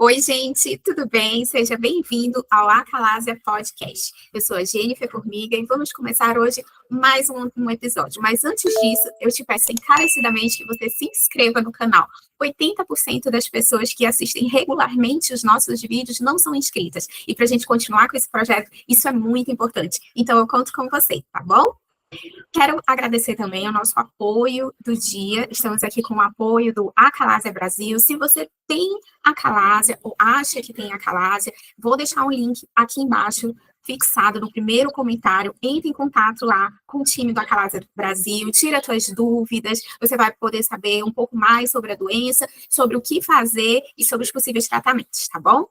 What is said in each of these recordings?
Oi, gente, tudo bem? Seja bem-vindo ao Acalásia Podcast. Eu sou a Jennifer Formiga e vamos começar hoje mais um episódio. Mas antes disso, eu te peço encarecidamente que você se inscreva no canal. 80% das pessoas que assistem regularmente os nossos vídeos não são inscritas. E para a gente continuar com esse projeto, isso é muito importante. Então, eu conto com você, tá bom? Quero agradecer também ao nosso apoio do dia. Estamos aqui com o apoio do Acalásia Brasil. Se você tem Acalásia ou acha que tem Acalásia, vou deixar um link aqui embaixo, fixado no primeiro comentário. Entre em contato lá com o time do Acalásia Brasil, tira suas dúvidas, você vai poder saber um pouco mais sobre a doença, sobre o que fazer e sobre os possíveis tratamentos, tá bom?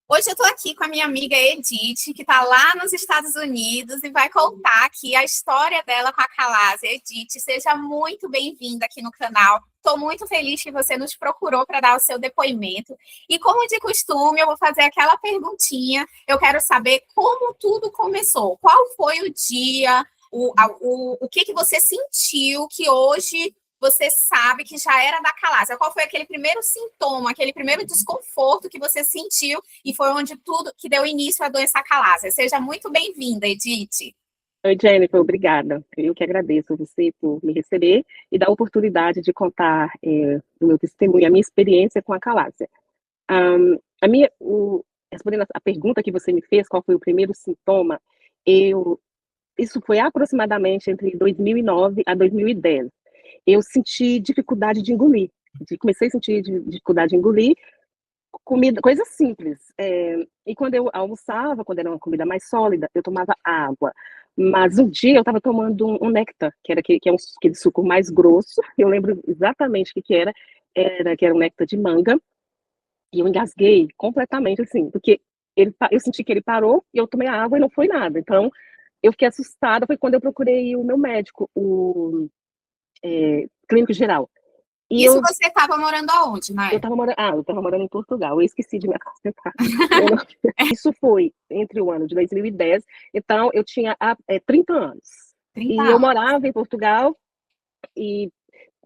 Hoje eu estou aqui com a minha amiga Edith, que está lá nos Estados Unidos e vai contar aqui a história dela com a Acalásia. Edith, seja muito bem-vinda aqui no canal. Estou muito feliz que você nos procurou para dar o seu depoimento. E como de costume, eu vou fazer aquela perguntinha. Eu quero saber como tudo começou. Qual foi o dia, o que você sentiu que hoje você sabe que já era da Acalásia? Qual foi aquele primeiro sintoma, aquele primeiro desconforto que você sentiu e foi onde tudo que deu início à doença Acalásia? Seja muito bem-vinda, Edith. Oi, Jennifer, obrigada. Eu que agradeço você por me receber e dar a oportunidade de contar o meu testemunho, a minha experiência com a Acalásia. Respondendo a pergunta que você me fez, qual foi o primeiro sintoma, isso foi aproximadamente entre 2009 a 2010. Eu senti dificuldade de engolir. Comecei a sentir dificuldade de engolir comida, coisas simples. E quando eu almoçava, quando era uma comida mais sólida, eu tomava água. Mas um dia eu estava tomando um néctar, que é aquele suco mais grosso. Eu lembro exatamente o que era. Que era um néctar de manga. E eu engasguei completamente, assim, porque eu senti que ele parou e eu tomei a água e não foi nada. Então, eu fiquei assustada. Foi quando eu procurei o meu médico, clínico geral. Isso você estava morando aonde, né? Eu estava morando em Portugal. Eu esqueci de me apresentar. Isso foi entre o ano de 2010. Então, eu tinha 30 anos. 30 e anos. Eu morava em Portugal e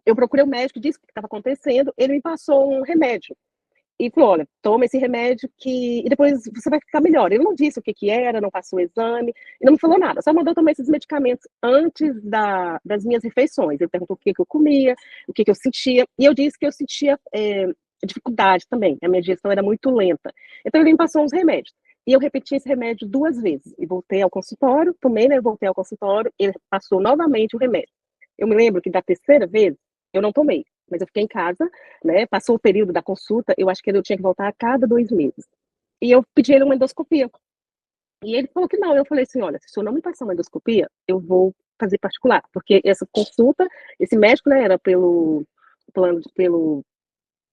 eu procurei o médico, disse o que estava acontecendo. Ele me passou um remédio. E falou, olha, toma esse remédio e depois você vai ficar melhor. Ele não disse o que era, não passou o exame, e não me falou nada. Só mandou tomar esses medicamentos antes das minhas refeições. Ele perguntou o que eu comia, o que eu sentia. E eu disse que eu sentia dificuldade também. A minha digestão era muito lenta. Então ele me passou uns remédios. E eu repeti esse remédio 2 vezes. E voltei ao consultório, tomei, né? Voltei ao consultório, ele passou novamente o remédio. Eu me lembro que da terceira vez, eu não tomei. Mas eu fiquei em casa, né? Passou o período da consulta, eu acho que eu tinha que voltar a cada 2 meses. E eu pedi ele uma endoscopia. E ele falou que não. Eu falei assim, olha, se o senhor não me passar uma endoscopia, eu vou fazer particular. Porque essa consulta, esse médico, né, era pelo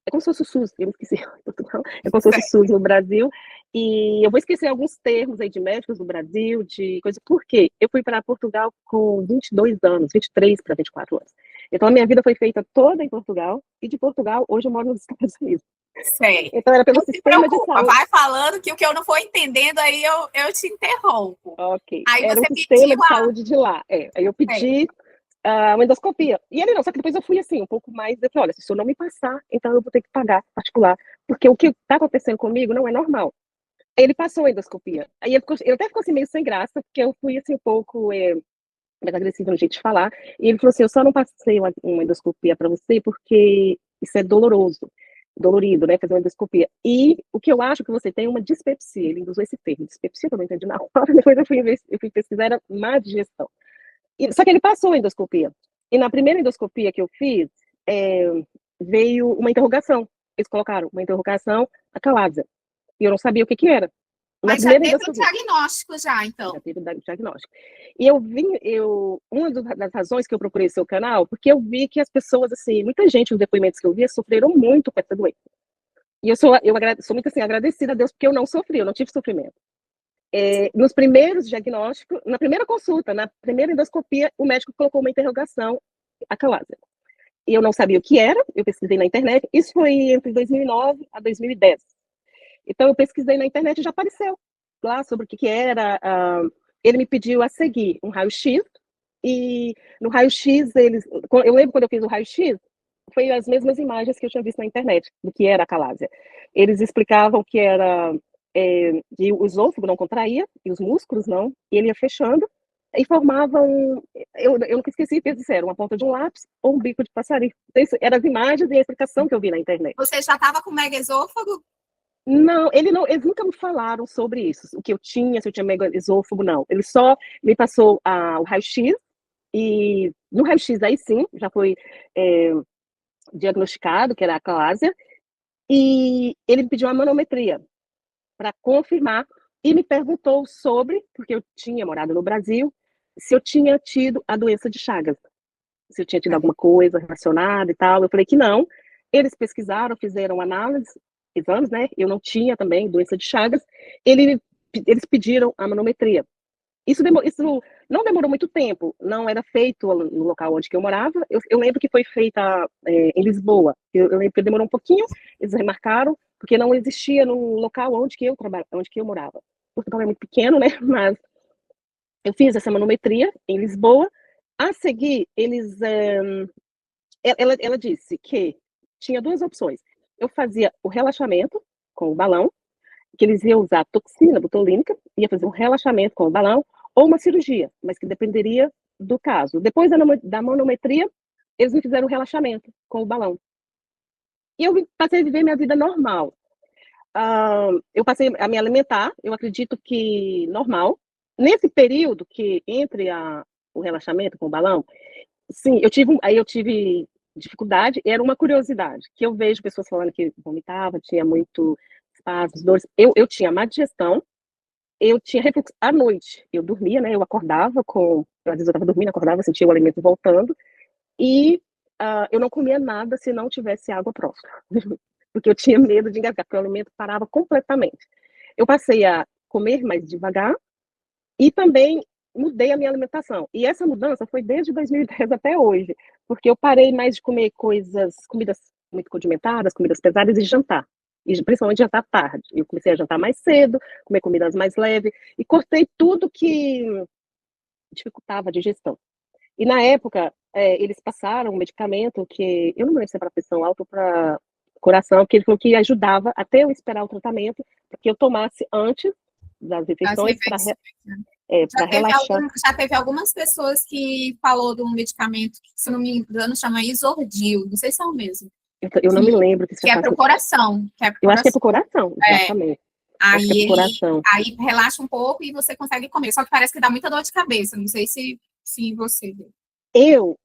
é como se fosse o SUS, eu esqueci, é como se fosse o SUS no Brasil, e eu vou esquecer alguns termos aí de médicos do Brasil, de coisa, por quê? Eu fui para Portugal com 22 anos, 23 para 24 anos. Então a minha vida foi feita toda em Portugal, e de Portugal, hoje eu moro nos Estados Unidos. Sei. Então era pelo não sistema de saúde. Vai falando que o que eu não for entendendo, aí eu te interrompo. Ok. Aí era você o sistema de saúde de lá. Aí eu pedi uma endoscopia. E ele não, só que depois eu fui assim, um pouco mais, eu falei, olha, se o senhor não me passar, então eu vou ter que pagar particular, porque o que está acontecendo comigo não é normal. Aí ele passou a endoscopia. Aí ele até ficou assim meio sem graça, porque eu fui assim um pouco mais agressiva no jeito de falar, e ele falou assim, eu só não passei uma endoscopia para você porque isso é dolorido, né, fazer uma endoscopia. E o que eu acho que você tem é uma dispepsia, ele usou esse termo, dispepsia, eu não entendi na hora, depois eu fui pesquisar, era má digestão. Só que ele passou a endoscopia. E na primeira endoscopia que eu fiz, veio uma interrogação. Eles colocaram uma interrogação, Acalásia. E eu não sabia o que era. Mas já teve o diagnóstico já, então. Já teve o diagnóstico. E uma das razões que eu procurei seu canal, porque eu vi que as pessoas, assim, muita gente, nos depoimentos que eu via, sofreram muito com essa doença. E eu sou muito, assim, agradecida a Deus, porque eu não sofri, eu não tive sofrimento. Nos primeiros diagnósticos, na primeira consulta, na primeira endoscopia, o médico colocou uma interrogação, Acalásia. E eu não sabia o que era, eu pesquisei na internet, isso foi entre 2009 a 2010. Então eu pesquisei na internet e já apareceu lá sobre o que era. Ele me pediu a seguir um raio-x, e no raio-x, eu lembro quando eu fiz o raio-x, foi as mesmas imagens que eu tinha visto na internet, do que era a calásia. Eles explicavam que era que o esôfago não contraía, e os músculos não, e ele ia fechando, e formava eu nunca esqueci que eles disseram, uma ponta de um lápis ou um bico de passarinho. Então, eram as imagens e a explicação que eu vi na internet. Você já estava com megaesôfago? Não, eles nunca me falaram sobre isso, o que eu tinha, se eu tinha megaesôfago, não. Ele só me passou o raio-x, e no raio-x aí sim, já foi diagnosticado que era a calásia, e ele me pediu uma manometria para confirmar e me perguntou sobre, porque eu tinha morado no Brasil, se eu tinha tido a doença de Chagas, se eu tinha tido alguma coisa relacionada e tal. Eu falei que não. Eles pesquisaram, fizeram análise, exames, né? Eu não tinha também doença de Chagas. Eles pediram a manometria. Isso não demorou muito tempo, não era feito no local onde eu morava. Eu lembro que foi feita em Lisboa. Eu lembro que demorou um pouquinho, eles remarcaram, porque não existia no local onde eu morava. Portugal é muito pequeno, né? Mas eu fiz essa manometria em Lisboa. A seguir, ela disse que tinha duas opções. Eu fazia o relaxamento com o balão, que eles iam usar toxina botulínica, ia fazer um relaxamento com o balão, ou uma cirurgia, mas que dependeria do caso. Depois da manometria, eles me fizeram um relaxamento com o balão. E eu passei a viver minha vida normal. Eu passei a me alimentar, eu acredito que normal. Nesse período que entre o relaxamento com o balão, sim, eu tive dificuldade, era uma curiosidade, que eu vejo pessoas falando que vomitava, tinha muito espasmos, dores. Eu tinha má digestão, eu tinha refluxo à noite. Eu dormia, né? Eu acordava às vezes eu estava dormindo, acordava, sentia o alimento voltando, e eu não comia nada se não tivesse água próxima, porque eu tinha medo de engasgar, porque o alimento parava completamente. Eu passei a comer mais devagar e também mudei a minha alimentação. E essa mudança foi desde 2010 até hoje, porque eu parei mais de comer comidas muito condimentadas, comidas pesadas e jantar. E principalmente jantar tarde. Eu comecei a jantar mais cedo, comer comidas mais leves e cortei tudo que dificultava a digestão. E na época, eles passaram um medicamento que eu não lembro se é para pressão alta ou para coração, que ele falou que ajudava até eu esperar o tratamento, para que eu tomasse antes das refeições para relaxar. Já teve algumas pessoas que falou de um medicamento que, se não me engano, chama Isordil. Não sei se é o mesmo. Eu não me lembro que é para o coração. Eu acho que é para o coração, exatamente. Aí relaxa um pouco e você consegue comer. Só que parece que dá muita dor de cabeça. Não sei se você. Eu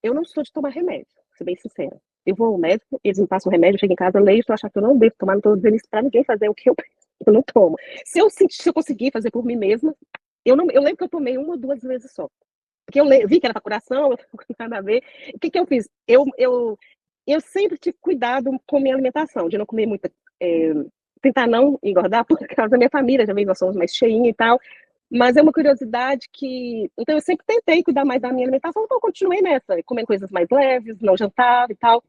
não sou de tomar remédio, vou ser bem sincera. Eu vou ao médico, eles me passam o remédio, eu chego em casa, leio, estou achando que eu não devo tomar, não estou dizendo isso para ninguém fazer o que eu não tomo. Se eu conseguir fazer por mim mesma, eu lembro que eu tomei 1 ou 2 vezes só. Porque eu vi que era para coração, não tem nada a ver. O que eu fiz? Eu sempre tive cuidado com minha alimentação, de não comer muita. Tentar não engordar, por causa da minha família, também nós somos mais cheinhos e tal. Mas é uma curiosidade que. Então, eu sempre tentei cuidar mais da minha alimentação, então eu continuei nessa, comendo coisas mais leves, não jantava e tal.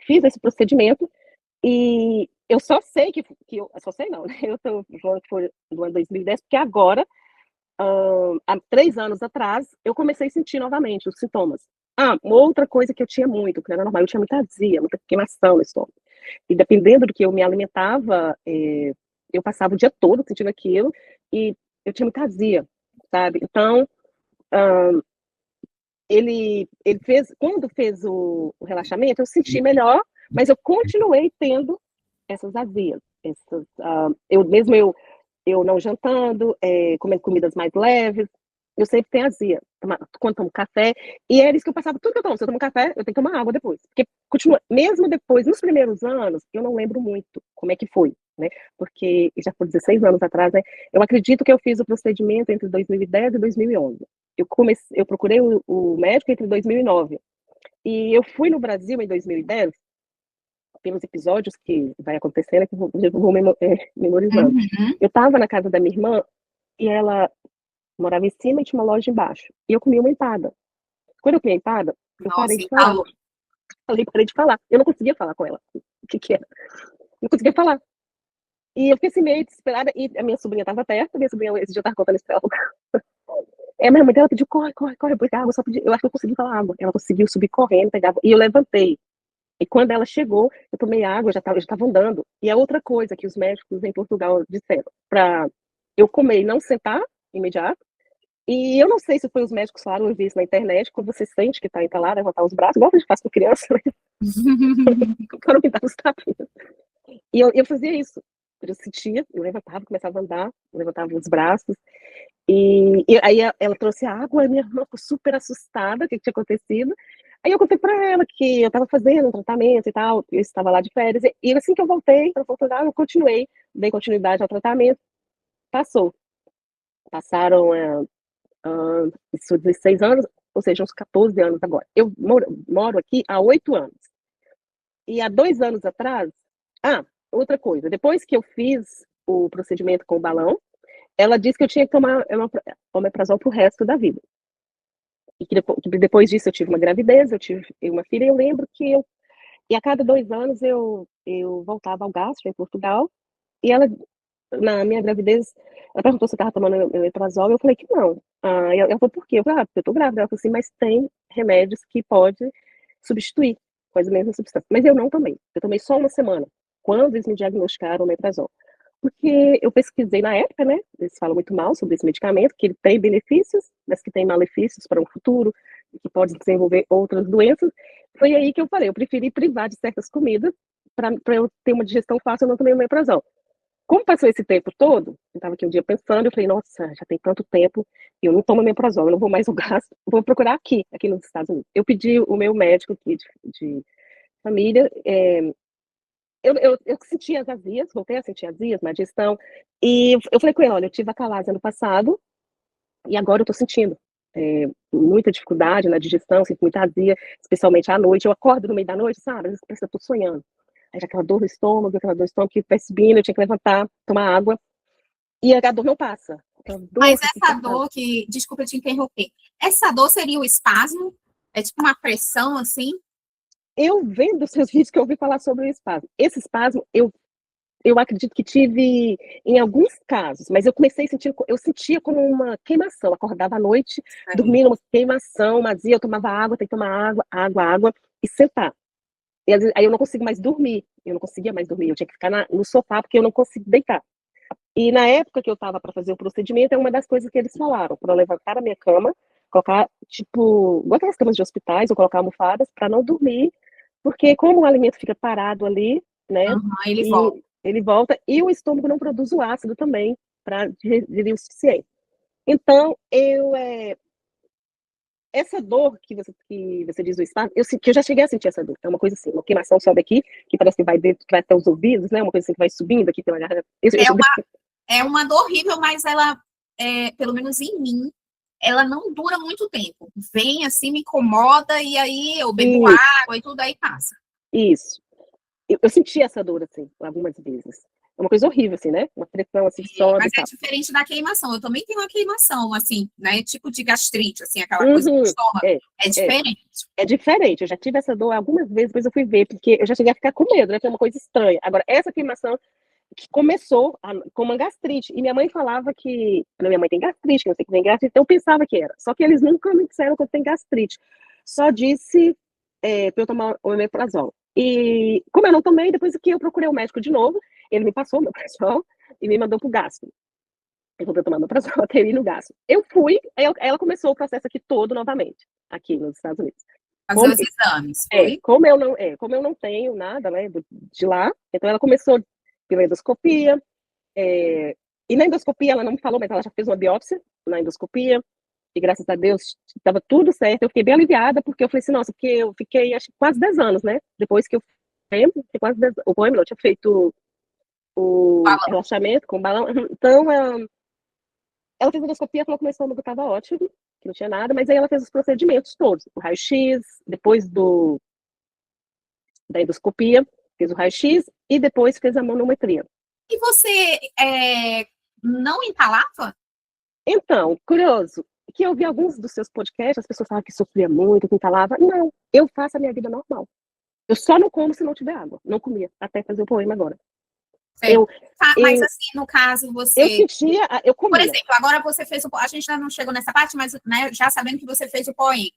Fiz esse procedimento e eu só sei só sei não, né? Eu estou falando que foi do ano 2010, porque agora, há 3 anos atrás, eu comecei a sentir novamente os sintomas. Uma outra coisa que eu tinha muito, que não era normal, eu tinha muita azia, muita queimação no estômago. E dependendo do que eu me alimentava, eu passava o dia todo sentindo aquilo, e eu tinha muita azia, sabe? Então, quando fez o relaxamento, eu senti melhor, mas eu continuei tendo essas azias. Eu não jantando, comendo comidas mais leves, eu sempre tenho azia. Quando tomo café, e era isso que eu passava, tudo que eu tomo. Se eu tomo café, eu tenho que tomar água depois. Porque continua, mesmo depois, nos primeiros anos, eu não lembro muito como é que foi, né? Porque já foi 16 anos atrás, né? Eu acredito que eu fiz o procedimento entre 2010 e 2011. Eu procurei o médico entre 2009. E eu fui no Brasil em 2010, pelos episódios que vai acontecendo, que eu vou memorizando. Uhum. Eu estava na casa da minha irmã, e ela morava em cima e tinha uma loja embaixo. E eu comi uma empada. Quando eu comi a empada, eu parei de falar. Parei de falar. Eu não conseguia falar com ela o que era. Não conseguia falar. E eu fiquei assim meio desesperada, e a minha sobrinha estava perto, esse dia eu estava contando isso pra ela. Minha mãe dela pediu, corre, corre, corre, porque a água só pediu. Eu acho que eu consegui falar água. Ela conseguiu subir correndo, pegava, e eu levantei. E quando ela chegou, eu tomei água, eu já estava andando. E a outra coisa que os médicos em Portugal disseram, para eu comer e não sentar imediato. E eu não sei se foi os médicos falaram, eu vi isso na internet, quando você sente que está entalado, levantar os braços, igual a gente faz com criança, né? Para não me dar os tapinhas. E eu fazia isso. Eu sentia, eu levantava, começava a andar, levantava os braços. E aí ela trouxe a água, a minha irmã ficou super assustada, o que tinha acontecido. Aí eu contei para ela que eu estava fazendo um tratamento e tal, eu estava lá de férias. E assim que eu voltei para Portugal, eu continuei, dei continuidade ao tratamento. Passou. Passaram isso 16 anos, ou seja, uns 14 anos agora. Eu moro aqui há 8 anos. E há 2 anos atrás... outra coisa. Depois que eu fiz o procedimento com o balão, ela disse que eu tinha que tomar omeprazol pro resto da vida. E que depois disso eu tive uma gravidez, eu tive uma filha, e eu lembro que e a cada 2 anos eu voltava ao gastro em Portugal, e ela, na minha gravidez, ela perguntou se eu estava tomando omeprazol, e eu falei que não. Ela falou, por quê? Eu falei, porque eu tô grávida. Ela falou assim, mas tem remédios que pode substituir com as mesmas substâncias. Mas eu não tomei. Eu tomei só uma semana, quando eles me diagnosticaram o omeprazol. Porque eu pesquisei na época, né? Eles falam muito mal sobre esse medicamento, que ele tem benefícios, mas que tem malefícios para um futuro, que pode desenvolver outras doenças. Foi aí que eu falei, eu preferi privar de certas comidas para eu ter uma digestão fácil, eu não tomei omeprazol. Como passou esse tempo todo, eu estava aqui um dia pensando, eu falei, nossa, já tem tanto tempo, eu não tomo omeprazol, eu não vou mais ao gasto, vou procurar aqui nos Estados Unidos. Eu pedi o meu médico aqui de família, eu senti as azias, voltei a sentir azias, má digestão, e eu falei com ele, olha, eu tive acalásia ano passado, e agora eu tô sentindo muita dificuldade na digestão, sinto muita azia, especialmente à noite, eu acordo no meio da noite, sabe, às vezes parece que eu tô sonhando, aí já aquela dor no estômago, que vai subindo, eu tinha que levantar, tomar água, e a dor não passa. Mas essa dor que, desculpa te interromper, essa dor seria o espasmo? É tipo uma pressão, assim? Eu vendo seus vídeos que eu ouvi falar sobre o espasmo. Esse espasmo, eu acredito que tive em alguns casos, mas eu comecei a sentir, eu sentia como uma queimação, acordava à noite, dormia uma queimação, uma azia, eu tomava água, tem que tomar água, e sentar. E aí eu não consigo mais dormir, eu não conseguia mais dormir, eu tinha que ficar no sofá, porque eu não consigo deitar. E na época que eu estava para fazer o procedimento, é uma das coisas que eles falaram, para levantar a minha cama, colocar, tipo, igual aquelas camas de hospitais, ou colocar almofadas, para não dormir, porque como o alimento fica parado ali, né, ele volta. Ele volta, e o estômago não produz o ácido também, para digerir o suficiente. Então, essa dor que você diz do espasmo, que eu já cheguei a sentir essa dor. É uma coisa assim, uma queimação sobe aqui, que parece que vai dentro, que vai até os ouvidos, né? Uma coisa assim que vai subindo aqui pela garganta. É uma dor horrível, mas ela, pelo menos em mim, ela não dura muito tempo. Vem assim, me incomoda, e aí eu bebo água e tudo, aí passa. Isso. Eu senti essa dor, assim, algumas vezes. É uma coisa horrível, assim, né? Uma pressão, assim, sobe. Mas é diferente da queimação. Eu também tenho uma queimação, assim, né? Tipo de gastrite, assim, aquela coisa do estômago. É diferente. É diferente. Eu já tive essa dor algumas vezes, depois eu fui ver, porque eu já cheguei a ficar com medo, né? Foi uma coisa estranha. Agora, essa queimação que começou com uma gastrite. E minha mãe falava que... Minha mãe tem gastrite, que eu sei que tem gastrite, então eu pensava que era. Só que eles nunca me disseram que eu tenho gastrite. Só disse para eu tomar o omeprazol. E como eu não tomei, depois que eu procurei o médico de novo, ele me passou o omeprazol e me mandou pro gastro. Eu vou tomar omeprazol até ir no gastro. Eu fui, aí ela começou o processo aqui todo novamente, aqui nos Estados Unidos. Fazer os exames, foi? Como eu não tenho nada, né, de lá, então ela começou pela endoscopia, e na endoscopia ela não me falou, mas ela já fez uma biópsia na endoscopia, e graças a Deus estava tudo certo. Eu fiquei bem aliviada, porque eu falei assim, nossa, porque eu fiquei acho que quase 10 anos, né? Depois que eu quase 10, o Boêmio não tinha feito o relaxamento com o balão. Então, ela fez a endoscopia, falou que meu estômago estava ótimo, que não tinha nada, mas aí ela fez os procedimentos todos. O raio-x, depois da endoscopia, fez o raio-x e depois fez a manometria. E você não entalava? Então, curioso, que eu vi alguns dos seus podcasts, as pessoas falavam que sofria muito, que entalava. Não, eu faço a minha vida normal. Eu só não como se não tiver água. Não comia, até fazer o poema agora. Mas assim, no caso, você... Eu comia. Por exemplo, agora você fez a gente ainda não chegou nessa parte, mas né, já sabendo que você fez o poema.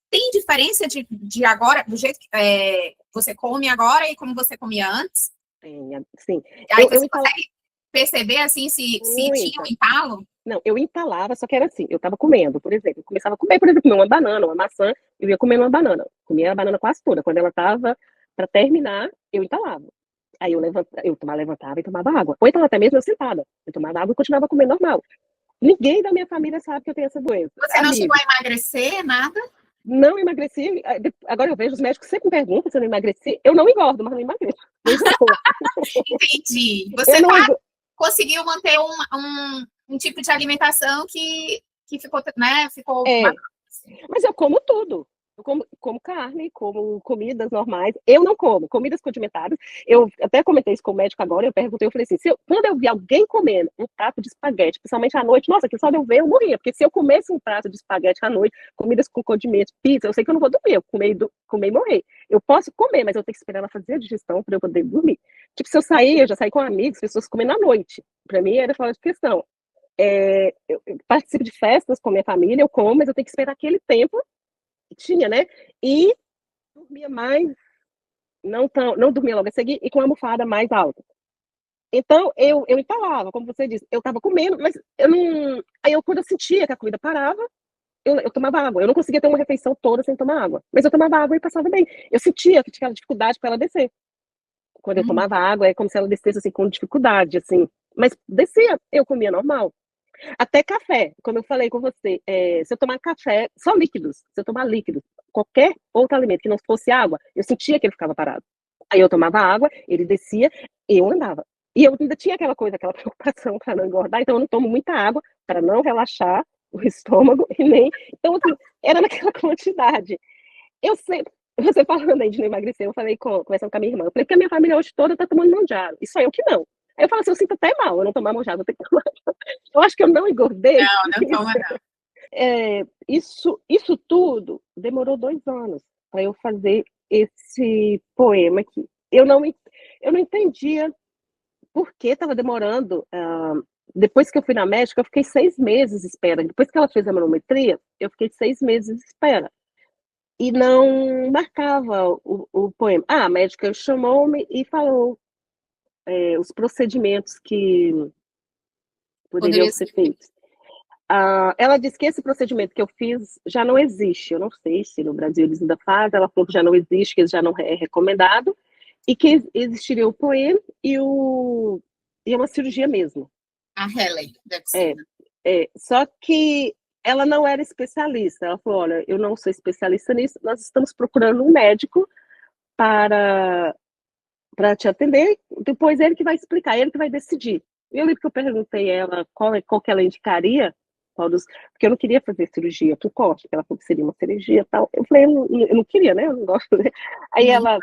Tem diferença de agora, do jeito que você come agora e como você comia antes? Sim. Aí Eu você consegue perceber, assim, se tinha um muita. entalo? Não, eu entalava, só que era assim, eu estava comendo, por exemplo, eu começava a comer, por exemplo, uma banana, uma maçã, eu ia comendo uma banana, comia a banana quase toda, quando ela estava para terminar, eu entalava. Aí levantava e tomava água. Ou então até mesmo eu sentada, eu tomava água e continuava comendo normal. Ninguém da minha família sabe que eu tenho essa doença. Você não chegou Amigos, a emagrecer, nada? não emagreci. Agora eu vejo os médicos sempre me perguntam se eu não emagreci. Eu não engordo, mas não emagreço. Coisa boa. Entendi. Eu Você não engordo. conseguiu manter um tipo de alimentação que ficou, né, ficou É, bacana. mas eu como tudo. Eu como carne, como comidas normais. Eu não como comidas condimentadas. Eu até comentei isso com o médico agora. Eu perguntei, eu falei assim: quando eu vi alguém comendo um prato de espaguete, principalmente à noite, nossa, que só de eu ver eu morria. Porque se eu comesse um prato de espaguete à noite, comidas com condimentos, pizza, eu sei que eu não vou dormir. Eu comer e morrer. Eu posso comer, mas eu tenho que esperar ela fazer a digestão para eu poder dormir. Tipo, se eu sair, eu já saí com amigos, pessoas comendo à noite. Para mim era fora de questão. Eu participo de festas com minha família, eu como, mas eu tenho que esperar aquele tempo que tinha, né? E dormia mais, não dormia logo a seguir, e com a almofada mais alta. Então, eu entalava, como você disse, eu estava comendo, mas eu não. Aí, quando eu sentia que a comida parava, eu tomava água. Eu não conseguia ter uma refeição toda sem tomar água, mas eu tomava água e passava bem. Eu sentia que tinha dificuldade para ela descer. Quando eu tomava água, é como se ela descesse assim, com dificuldade, assim. Mas descia, eu comia normal. Até café, como eu falei com você, se eu tomar café, só líquidos, se eu tomar líquidos, qualquer outro alimento que não fosse água, eu sentia que ele ficava parado. Aí eu tomava água, ele descia, eu andava. E eu ainda tinha aquela coisa, aquela preocupação para não engordar, então eu não tomo muita água para não relaxar o estômago e nem. Então, assim, era naquela quantidade. Eu sempre. Você falando aí de não emagrecer, eu falei conversando com a minha irmã. Eu falei que a minha família hoje toda tá tomando Monjaro. E só eu que não. Aí eu falo assim, eu sinto até mal eu não tomar Monjaro, vou ter que tomar. Eu acho que eu não engordei. Não, não toma, não. Isso tudo demorou 2 anos para eu fazer esse poema aqui. Eu não entendia por que estava demorando. Depois que eu fui na médica, eu fiquei 6 meses de espera. Depois que ela fez a manometria, eu fiquei 6 meses de espera. E não marcava o poema. A médica chamou-me e falou os procedimentos que poderiam Poderia ser ser. feitos. Ela disse que esse procedimento que eu fiz já não existe. Eu não sei se no Brasil eles ainda fazem. Ela falou que já não existe, que já não é recomendado, e que existiria o POEM e uma cirurgia mesmo. A Helen, deve ser, É, né? só que ela não era especialista. Ela falou: olha, eu não sou especialista nisso, nós estamos procurando um médico para, para te atender, depois ele que vai explicar, ele que vai decidir. Eu lembro que eu perguntei a ela qual que ela indicaria, porque eu não queria fazer cirurgia por corte, ela falou que seria uma cirurgia e tal. Eu falei, eu não queria, né? Eu não gosto. Né? Aí Uhum.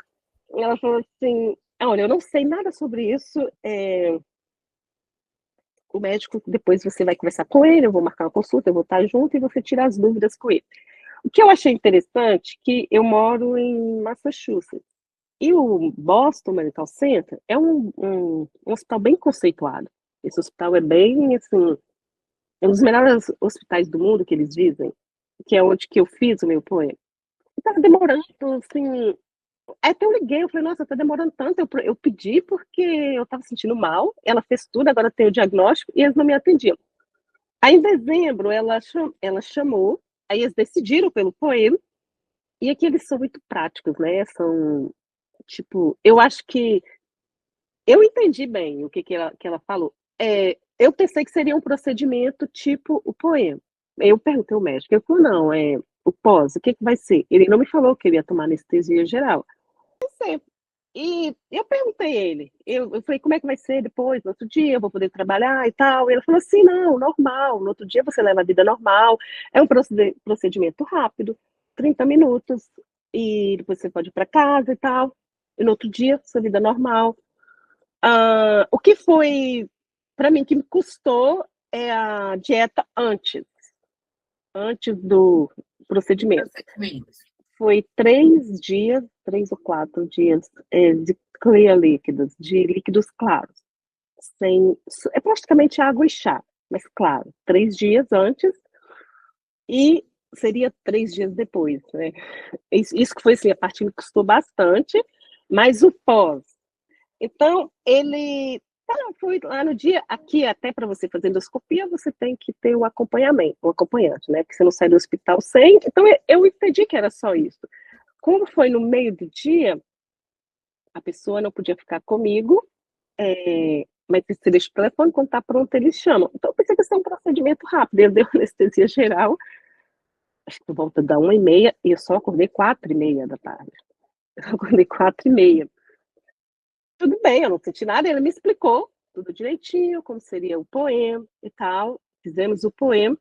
ela falou assim: olha, eu não sei nada sobre isso. O médico, depois você vai conversar com ele, eu vou marcar uma consulta, eu vou estar junto e você tira as dúvidas com ele. O que eu achei interessante, que eu moro em Massachusetts. E o Boston Medical Center é um hospital bem conceituado. Esse hospital é bem, assim, é um dos melhores hospitais do mundo que eles dizem, que é onde que eu fiz o meu poema. E tava demorando, assim, até eu liguei, eu falei, nossa, tá demorando tanto, eu pedi porque eu tava sentindo mal, ela fez tudo, agora tem o diagnóstico, e eles não me atendiam. Aí, em dezembro, ela chamou, aí eles decidiram pelo poema, e aqui eles são muito práticos, né, tipo, eu acho que eu entendi bem o que ela falou. Eu pensei que seria um procedimento tipo o poema. Eu perguntei ao médico, ele falou, não, o pós, o que vai ser? Ele não me falou que ele ia tomar anestesia geral. Pensei, e eu perguntei a ele, eu falei, como é que vai ser depois, no outro dia, eu vou poder trabalhar e tal? E ele falou assim, não, normal, no outro dia você leva a vida normal, é um procedimento rápido, 30 minutos, e depois você pode ir para casa e tal, e no outro dia, sua vida normal. O que foi, para mim, que me custou é a dieta antes do procedimento. Foi 3 dias, 3 ou 4 dias de clear líquidos, de líquidos claros. É praticamente água e chá, mas claro, 3 dias antes e seria 3 dias depois, né? Isso que foi assim, a parte que me custou bastante, mas o pós. Então, ele fui lá no dia, aqui até para você fazer endoscopia, você tem que ter o acompanhamento, o acompanhante, né? Porque você não sai do hospital sem. Então, eu entendi que era só isso. Como foi no meio do dia, a pessoa não podia ficar comigo, mas você deixa o telefone, quando tá pronto, eles chamam. Então, eu pensei que ia ser um procedimento rápido. Eu dei anestesia geral, acho que por volta da 1h30, e eu só acordei 4h30 da tarde. Eu acordei 4h30. Tudo bem, eu não senti nada, ele me explicou tudo direitinho, como seria o poema e tal. Fizemos o poema.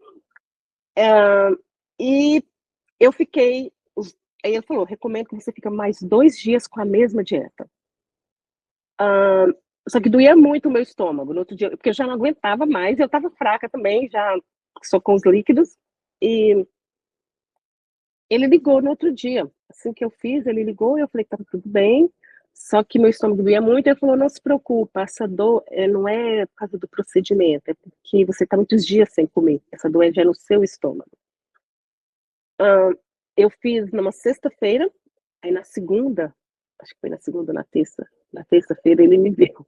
E eu fiquei. Aí ele falou: recomendo que você fique mais 2 dias com a mesma dieta. Só que doía muito o meu estômago no outro dia, porque eu já não aguentava mais, eu estava fraca também, já só com os líquidos. E ele ligou no outro dia. Assim que eu fiz, ele ligou e eu falei que estava tudo bem. Só que meu estômago doía muito, ele falou: não se preocupa, essa dor não é por causa do procedimento, é porque você está muitos dias sem comer, essa dor é já no seu estômago. Eu fiz numa sexta-feira, aí na segunda, acho que foi na segunda ou na terça-feira ele me viu,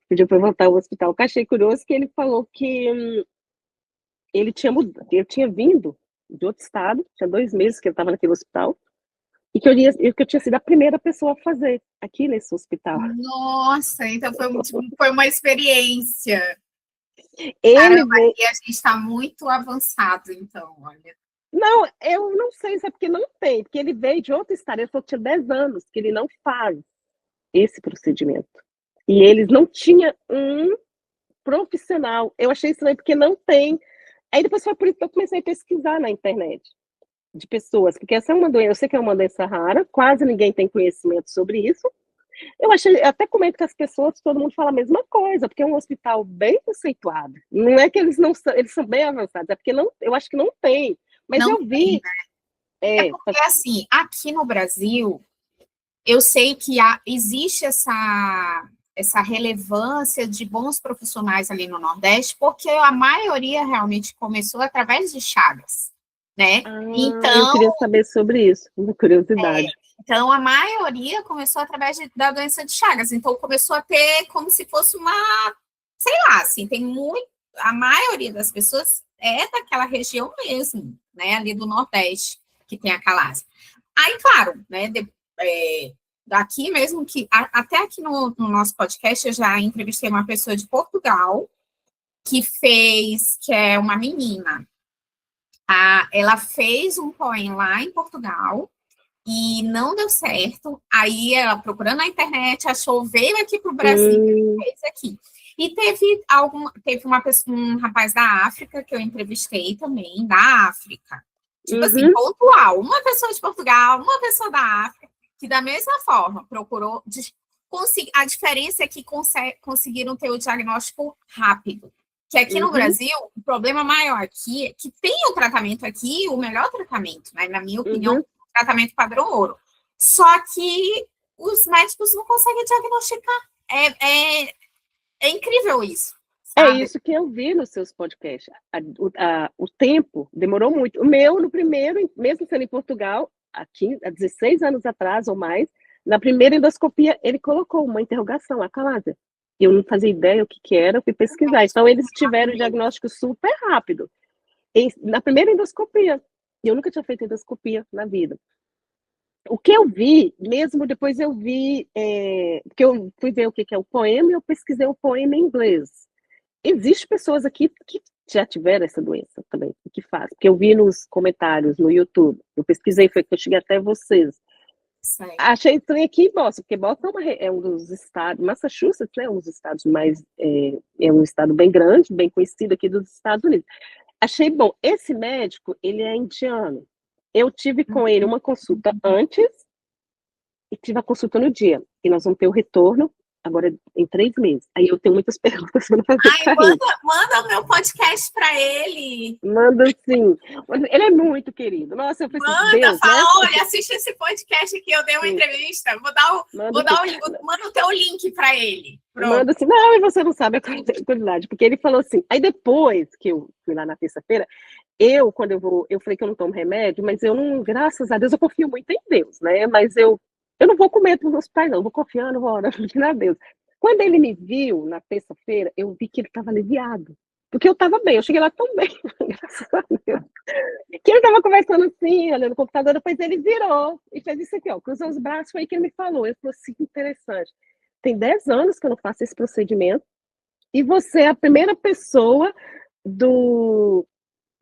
pediu para eu voltar ao hospital. Eu achei curioso que ele falou que ele tinha mudado, eu tinha vindo de outro estado, tinha 2 meses que eu estava naquele hospital, e que eu tinha sido a primeira pessoa a fazer aqui nesse hospital. Nossa, então foi uma experiência. Ele Caramba, veio... aqui a gente está muito avançado, então, olha. Não, eu não sei se é porque não tem, porque ele veio de outro estado, ele falou que tinha 10 anos que ele não faz esse procedimento. E eles não tinham um profissional. Eu achei estranho porque não tem. Aí depois foi por isso que eu comecei a pesquisar na internet de pessoas, porque essa é uma doença, eu sei que é uma doença rara, quase ninguém tem conhecimento sobre isso. Eu até comento com as pessoas, todo mundo fala a mesma coisa, porque é um hospital bem conceituado. Não é que eles não são, eles são bem avançados, é porque não, eu acho que não tem. Mas Não eu vi. tem, né? É porque, assim, aqui no Brasil, eu sei que existe essa relevância de bons profissionais ali no Nordeste, porque a maioria realmente começou através de Chagas, né? Eu Então, queria saber sobre isso, uma curiosidade. Então, a maioria começou através da doença de Chagas. Então, começou a ter como se fosse uma, sei lá, assim, tem muito, a maioria das pessoas é daquela região mesmo, né, ali do Nordeste, que tem a calásia. Aí, claro, né, daqui mesmo, até aqui no nosso podcast, eu já entrevistei uma pessoa de Portugal, que é uma menina. Ela fez um poema lá em Portugal, e não deu certo. Aí ela procurando na internet, achou, veio aqui para o Brasil e fez aqui. E teve um rapaz da África que eu entrevistei também, da África. Tipo assim, pontual. Uma pessoa de Portugal, uma pessoa da África, que da mesma forma procurou. A diferença é que conseguiram ter o diagnóstico rápido. Que aqui no Brasil, o problema maior aqui é que tem o tratamento aqui, o melhor tratamento, né? Na minha opinião, tratamento padrão ouro. Só que os médicos não conseguem diagnosticar. É incrível isso. Sabe? É isso que eu vi nos seus podcasts. O tempo demorou muito. O meu, no primeiro, mesmo sendo em Portugal, aqui, há 16 anos atrás ou mais, na primeira endoscopia, ele colocou uma interrogação, acalásia. Eu não fazia ideia o que era, eu fui pesquisar. Então, eles tiveram o diagnóstico super rápido. Na primeira endoscopia. Eu nunca tinha feito endoscopia na vida. O que eu vi, mesmo depois eu vi, porque eu fui ver o que é o poema e eu pesquisei o poema em inglês. Existem pessoas aqui que já tiveram essa doença também, que faz. Porque eu vi nos comentários no YouTube, eu pesquisei, foi que eu cheguei até vocês. Sei. Achei estranho aqui em Boston, porque Boston é um dos estados, Massachusetts, né, um dos estados mais, é um estado bem grande, bem conhecido aqui dos Estados Unidos. Achei bom. Esse médico, ele é indiano. Eu tive com ele uma consulta antes e tive a consulta no dia. E nós vamos ter o retorno agora em 3 meses. Aí eu tenho muitas perguntas para fazer. Manda o meu podcast para ele. Manda sim. Ele é muito querido. Nossa, eu falei assim, Deus, fala, né? olha, assiste esse podcast aqui, eu dei uma entrevista. Manda o teu link para ele. Pronto. Manda assim, não, e você não sabe a qualidade. Porque ele falou assim, aí depois que eu fui lá na terça-feira, quando eu falei que eu não tomo remédio, mas eu não, graças a Deus, eu confio muito em Deus, né? Mas eu eu não vou com medo nos hospitais, não, eu vou confiando, vou orando, a Deus. Quando ele me viu na terça-feira, eu vi que ele estava aliviado. Porque eu estava bem, eu cheguei lá tão bem, graças a Deus. Que ele estava conversando assim, olhando no computador, depois ele virou e fez isso aqui, ó, cruzou os braços, foi aí que ele me falou. Ele falou assim, interessante, tem 10 anos que eu não faço esse procedimento, e você é a primeira pessoa do...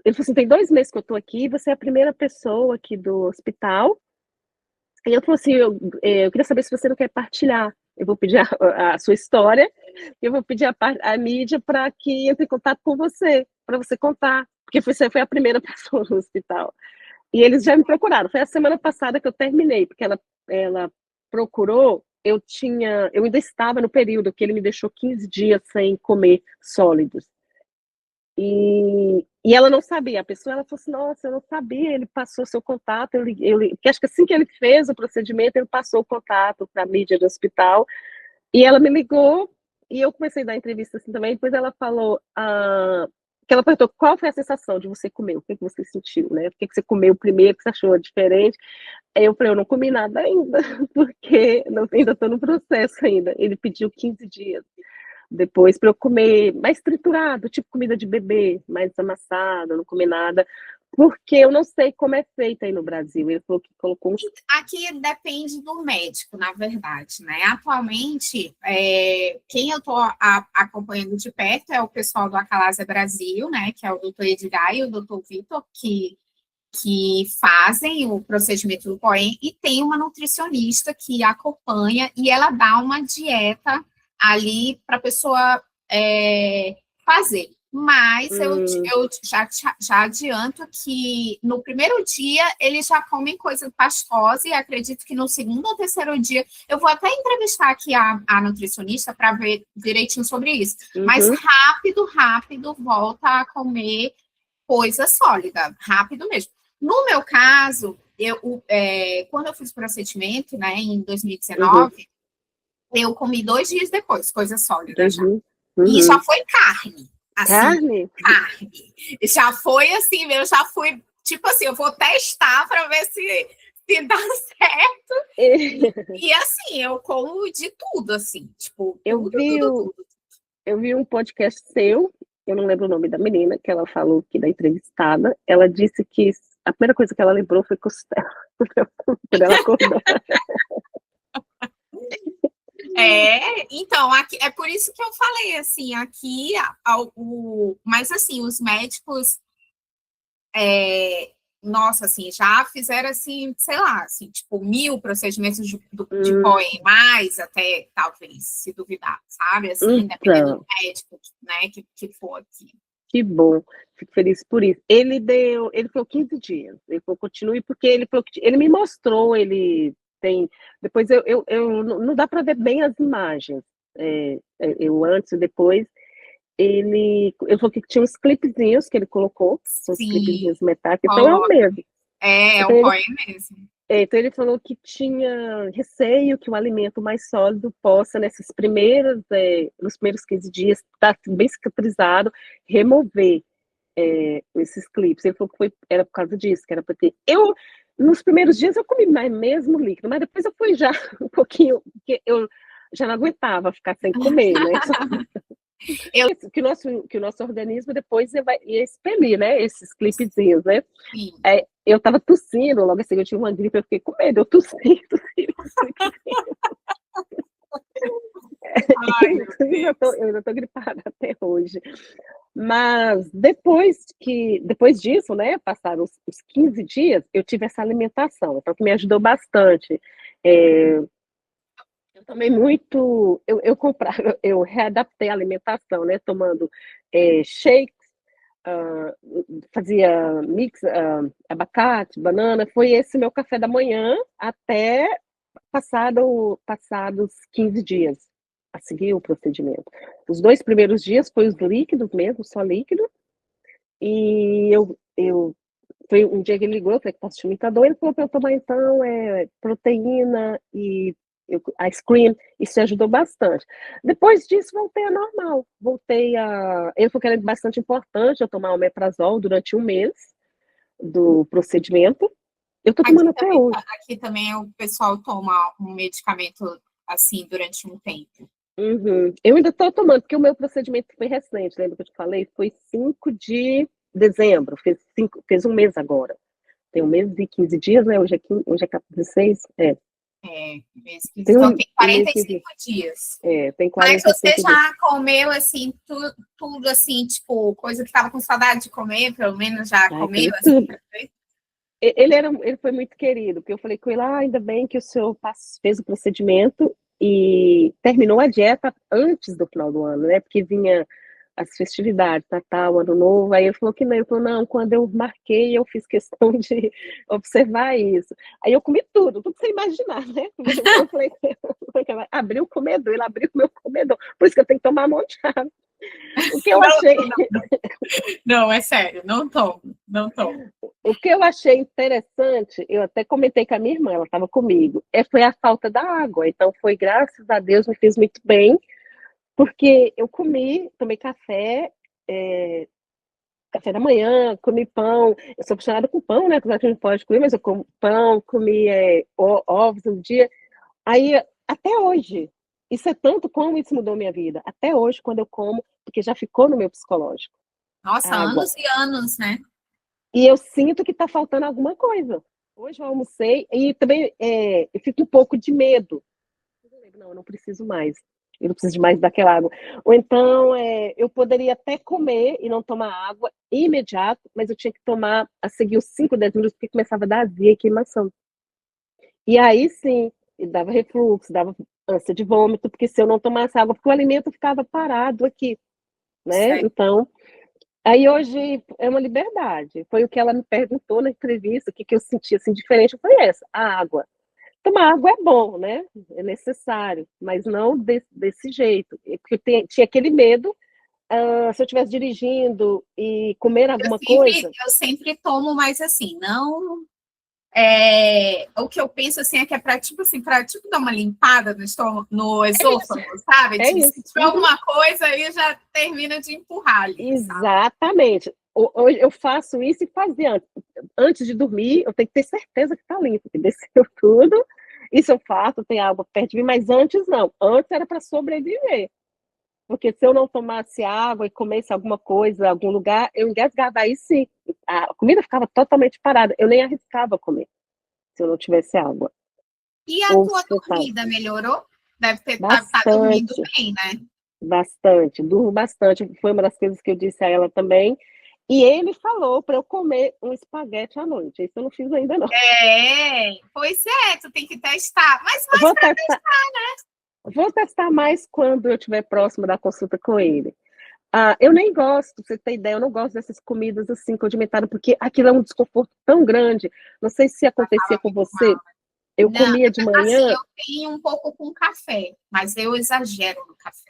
Ele falou assim, tem 2 meses que eu tô aqui, você é a primeira pessoa aqui do hospital. E eu falou assim, eu queria saber se você não quer partilhar. Eu vou pedir a sua história, eu vou pedir a mídia para que entre em contato com você, para você contar, porque você foi a primeira pessoa no hospital. E eles já me procuraram. Foi a semana passada que eu terminei, porque ela procurou, eu ainda estava no período que ele me deixou 15 dias sem comer sólidos. E ela não sabia, a pessoa ela falou assim, nossa, eu não sabia, ele passou seu contato, porque acho que assim que ele fez o procedimento, ele passou o contato para a mídia do hospital, e ela me ligou, e eu comecei a dar entrevista assim também, depois ela falou, que ela perguntou qual foi a sensação de você comer, o que você sentiu, né, o que você comeu primeiro, que você achou diferente. Aí eu falei, eu não comi nada ainda, porque ainda estou no processo ainda, ele pediu 15 dias. Depois para eu comer mais triturado, tipo comida de bebê, mais amassada, não comer nada, porque eu não sei como é feita aí no Brasil. Ele falou que colocou uns... Aqui depende do médico, na verdade, né? Atualmente, quem eu estou acompanhando de perto é o pessoal do Acalásia Brasil, né? Que é o doutor Edgar e o doutor Vitor, que fazem o procedimento do POEM, e tem uma nutricionista que acompanha e ela dá uma dieta ali para a pessoa fazer. Mas eu já adianto que no primeiro dia eles já comem coisa pastosa, e acredito que no segundo ou terceiro dia eu vou até entrevistar aqui a nutricionista para ver direitinho sobre isso. Mas rápido volta a comer coisa sólida, rápido mesmo. No meu caso, quando eu fiz o procedimento, né, em 2019, eu comi 2 dias depois, coisa sólida já. E já foi carne. Assim, carne? Já foi assim, eu já fui, tipo assim, eu vou testar para ver se dá certo. E assim, eu como de tudo, assim, tipo, tudo. Eu vi um podcast seu, eu não lembro o nome da menina, que ela falou que da entrevistada, ela disse que a primeira coisa que ela lembrou foi costela, quando ela acordou. Então, aqui, é por isso que eu falei, assim, aqui, mas assim, os médicos, nossa, assim, já fizeram, assim, sei lá, assim, tipo, 1000 procedimentos de POEM, mais até, talvez, se duvidar, sabe? Assim, dependendo do médico, né, que for aqui. Que bom, fico feliz por isso. Ele falou 15 dias, ele falou, continue, porque ele me mostrou, ele tem, depois não dá para ver bem as imagens, eu antes e depois, ele falou que tinha uns clipezinhos que ele colocou, uns clipezinhos metálicos, então é o mesmo. É o POEM mesmo. Então ele falou que tinha receio que o alimento mais sólido possa, nos primeiros 15 dias, estar bem cicatrizado, remover esses clipes. Ele falou que era por causa disso, que era para ter. Nos primeiros dias, eu comi mais mesmo líquido, mas depois eu fui já um pouquinho, porque eu já não aguentava ficar sem comer, né? Que o nosso organismo depois vai expelir, né? Esses clipezinhos, né? Sim. Eu tava tossindo, logo assim, eu tive uma gripe, eu fiquei com medo, eu tossi. Eu ainda tô gripada até hoje. Mas depois disso, né, passaram os 15 dias, eu tive essa alimentação, então que me ajudou bastante. Eu tomei muito, eu readaptei a alimentação, né, tomando shakes, fazia mix, abacate, banana, foi esse meu café da manhã até passados 15 dias a seguir o procedimento. Os 2 primeiros dias foi os líquidos mesmo, só líquido, e foi um dia que ele ligou, eu falei que tá assistindo muita dor, ele falou para eu tomar então proteína e ice cream, isso ajudou bastante. Depois disso, voltei a normal, ele falou que era bastante importante eu tomar omeprazol durante um mês do procedimento, Eu tô tomando até hoje. Aqui também o pessoal toma um medicamento assim durante um tempo. Uhum. Eu ainda tô tomando, porque o meu procedimento foi recente, lembra que eu te falei? Foi 5 de dezembro, fez um mês agora. Tem um mês e 15 dias, né? Hoje é 16, Então tem um mês e 45 dias. Tem Mas você 45 dias. já comeu, assim, tudo assim, tipo, coisa que estava com saudade de comer, pelo menos já comeu, assim? Ele foi muito querido, porque eu falei com ele, ainda bem que o senhor fez o procedimento e terminou a dieta antes do final do ano, né? Porque vinha as festividades, Natal, Ano Novo, aí ele falou que não, ele falou, não, quando eu marquei, eu fiz questão de observar isso. Aí eu comi tudo sem imaginar, né? Eu falei, abriu o comedor, ele abriu o meu comedor, por isso que eu tenho que tomar um monte de água. O que eu achei... Não, é sério, não tomo. O que eu achei interessante, eu até comentei com a minha irmã, ela estava comigo, foi a falta da água. Então, foi, graças a Deus, me fez muito bem, porque eu tomei café, café da manhã, comi pão. Eu sou apaixonada com pão, né? Apesar que não pode comer, mas eu como pão, comi ovos no dia. Aí, até hoje, isso é tanto como isso mudou minha vida. Até hoje, quando eu como, porque já ficou no meu psicológico. Nossa, Água. anos e anos, né? E eu sinto que está faltando alguma coisa. Hoje eu almocei e também eu fico um pouco de medo. Não, eu não preciso mais. Eu não preciso de mais daquela água. Ou então, eu poderia até comer e não tomar água imediato, mas eu tinha que tomar a seguir os 5, 10 minutos, porque começava a dar azia e queimação. E aí sim, dava refluxo, dava ânsia de vômito, porque se eu não tomasse água, porque o alimento ficava parado aqui, né? Certo. Então, aí hoje é uma liberdade. Foi o que ela me perguntou na entrevista, o que eu senti assim diferente, foi essa, a água. Tomar água é bom, né? É necessário, mas não desse jeito. Porque tinha aquele medo, se eu estivesse dirigindo e comer alguma coisa. Eu sempre tomo, mas assim, não. O que eu penso assim é que é para tipo dar uma limpada no estômago, no esôfago, sabe? Tipo, se tiver alguma coisa, aí já termina de empurrar ali. Exatamente. Hoje eu faço isso e fazia antes de dormir, eu tenho que ter certeza que está limpo, que desceu tudo. Isso eu faço, tem água perto de mim, mas antes não. Antes era para sobreviver. Porque se eu não tomasse água e comesse alguma coisa, algum lugar, eu engasgava. Aí sim, a comida ficava totalmente parada. Eu nem arriscava comer se eu não tivesse água. E a tua dormida melhorou? Deve ter tá dormindo bem, né? Bastante, durmo bastante. Foi uma das coisas que eu disse a ela também. E ele falou para eu comer um espaguete à noite. Isso eu não fiz ainda, não. Pois é, tu tem que testar. Mas mais para testar, né? Vou testar mais quando eu estiver próximo da consulta com ele. Eu nem gosto, pra você ter ideia, eu não gosto dessas comidas assim, condimentadas, porque aquilo é um desconforto tão grande. Não sei se acontecia com você. Mal. Eu comia de manhã. Assim, eu tenho um pouco com café, mas eu exagero no café.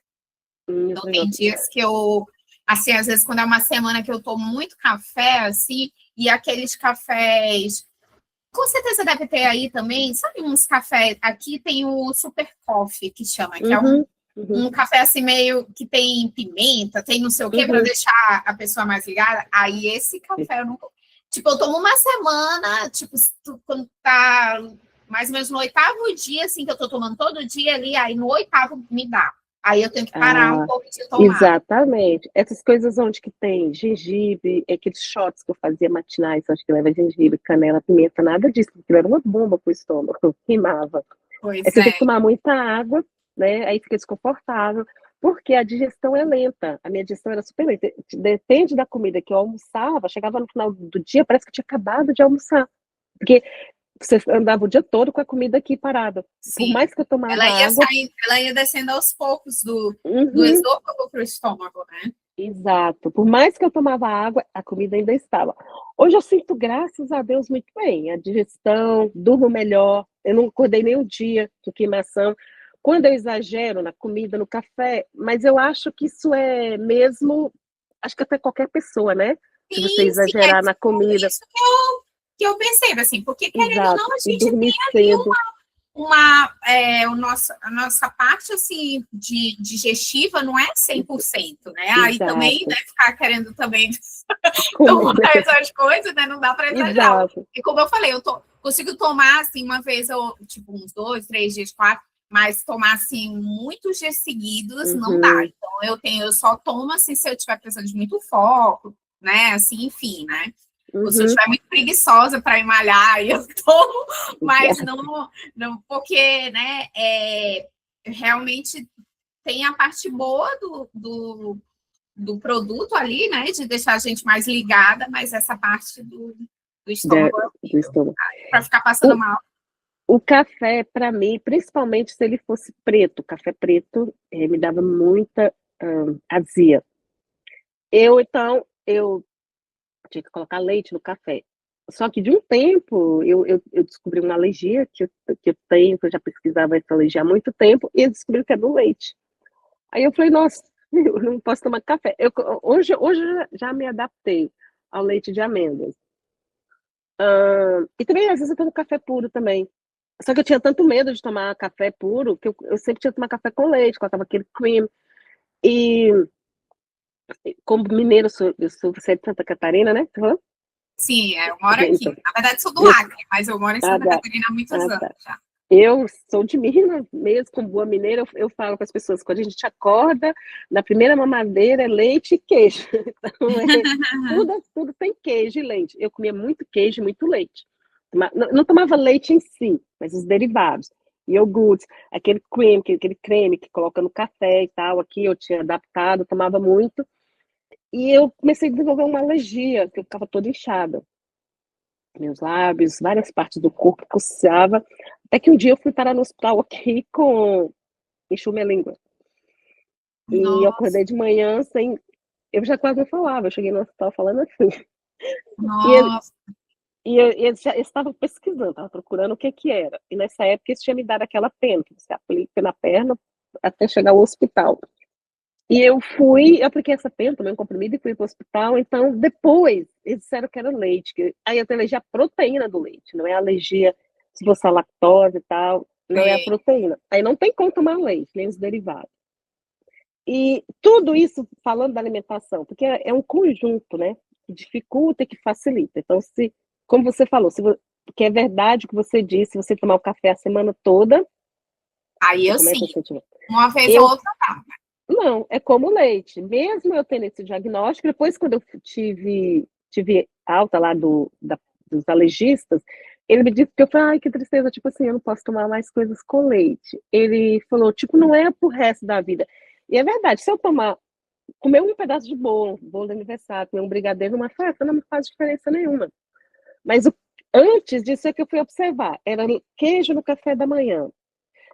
Então, tem dias que eu, assim, às vezes, quando é uma semana que eu tomo muito café, assim, e aqueles cafés. Com certeza deve ter aí também, sabe, uns cafés. Aqui tem o Super Coffee, que chama, que é um café assim meio que tem pimenta, tem não sei o quê, para deixar a pessoa mais ligada. Aí esse café eu não. Tipo, eu tomo uma semana, tipo, quando tá mais ou menos no 8º dia, assim, que eu tô tomando todo dia ali, aí no 8º me dá. Aí eu tenho que parar um pouco de tomar. Exatamente. Essas coisas onde que tem gengibre, aqueles shots que eu fazia matinais, acho que leva gengibre, canela, pimenta, nada disso, porque era uma bomba pro estômago, queimava. Aí você tem que tomar muita água, né? Aí fica desconfortável, porque a digestão é lenta. A minha digestão era super lenta. Depende da comida que eu almoçava, chegava no final do dia, parece que eu tinha acabado de almoçar. Porque você andava o dia todo com a comida aqui parada. Sim. Por mais que eu tomava água... ela ia descendo aos poucos do esôfago para o estômago, né? Exato. Por mais que eu tomava água, a comida ainda estava. Hoje eu sinto, graças a Deus, muito bem. A digestão, durmo melhor. Eu não acordei nem um dia de queimação. Quando eu exagero na comida, no café, mas eu acho que isso é mesmo... Acho que até qualquer pessoa, né? Se você exagerar na comida... Isso que eu pensei, assim, porque querendo ou não, a gente tem cedo. A nossa parte, assim, digestiva não é 100%, né? Exato. Aí também, né, ficar querendo também tomar essas coisas, né? Não dá para exagerar. Exato. E como eu falei, consigo tomar, assim, uma vez, ou, tipo, uns 2, 3 dias, 4, mas tomar, assim, muitos dias seguidos não dá. Uhum, Então, eu só tomo, assim, se eu tiver precisando de muito foco, né? Assim, enfim, né? Ou se eu uhum. estiver muito preguiçosa para malhar, aí eu tomo, mas não porque, né, realmente tem a parte boa do produto ali, né, de deixar a gente mais ligada, mas essa parte do estômago é Do horrível. estômago. Para ficar passando O, mal. o café, para mim, principalmente se ele fosse preto, café preto, me dava muita azia. Eu tinha que colocar leite no café. Só que de um tempo eu descobri uma alergia que eu tenho, que eu já pesquisava essa alergia há muito tempo, e eu descobri que é do leite. Aí eu falei, nossa, eu não posso tomar café. Hoje eu já me adaptei ao leite de amêndoas. E também, às vezes, eu tomo café puro também. Só que eu tinha tanto medo de tomar café puro que eu sempre tinha que tomar café com leite, colocava aquele cream. E como mineiro, você é de Santa Catarina, né? Você falou? Sim, eu moro aqui. Então, Na verdade, sou do eu, Acre, mas eu moro em ah, Santa tá, Catarina há muitos ah, anos tá. já. Eu sou de Minas, mesmo com boa mineira, eu falo para as pessoas, quando a gente acorda, na primeira mamadeira é leite e queijo. Então, tudo tem queijo e leite. Eu comia muito queijo e muito leite. Não tomava leite em si, mas os derivados. Iogurte, aquele creme que coloca no café e tal, aqui eu tinha adaptado, tomava muito. E eu comecei a desenvolver uma alergia, que eu ficava toda inchada. Meus lábios, várias partes do corpo coçava. Até que um dia eu fui parar no hospital aqui com enxuu minha língua. E eu Nossa, acordei de manhã sem. Eu já quase não falava, eu cheguei no hospital falando assim. E, ele, nossa. eles já estavam pesquisando, estavam procurando o que que era. E nessa época eles tinham me dado aquela pena, que você aplica na perna até chegar ao hospital. E eu apliquei essa pena, tomei um comprimido e fui para o hospital. Então, depois, eles disseram que era leite. Aí eu tenho alergia à proteína do leite, não é alergia se fosse a lactose e tal, não é a Sei. proteína. Aí não tem como tomar leite, nem os derivados. E tudo isso falando da alimentação, porque é um conjunto, né? Que dificulta e que facilita. Então, como você falou, que é verdade o que você disse, se você tomar o café a semana toda, Aí você eu começa sim, a sentir. uma vez ou Eu outra tá. Não, é como leite. Mesmo eu tendo esse diagnóstico, depois quando eu tive alta lá dos alergistas, ele me disse que eu falei, ai, que tristeza, tipo assim, eu não posso tomar mais coisas com leite. Ele falou, tipo, não é pro resto da vida. E é verdade, se eu comer um pedaço de bolo de aniversário, comer um brigadeiro numa festa, não me faz diferença nenhuma. Mas antes disso é que eu fui observar, era queijo no café da manhã,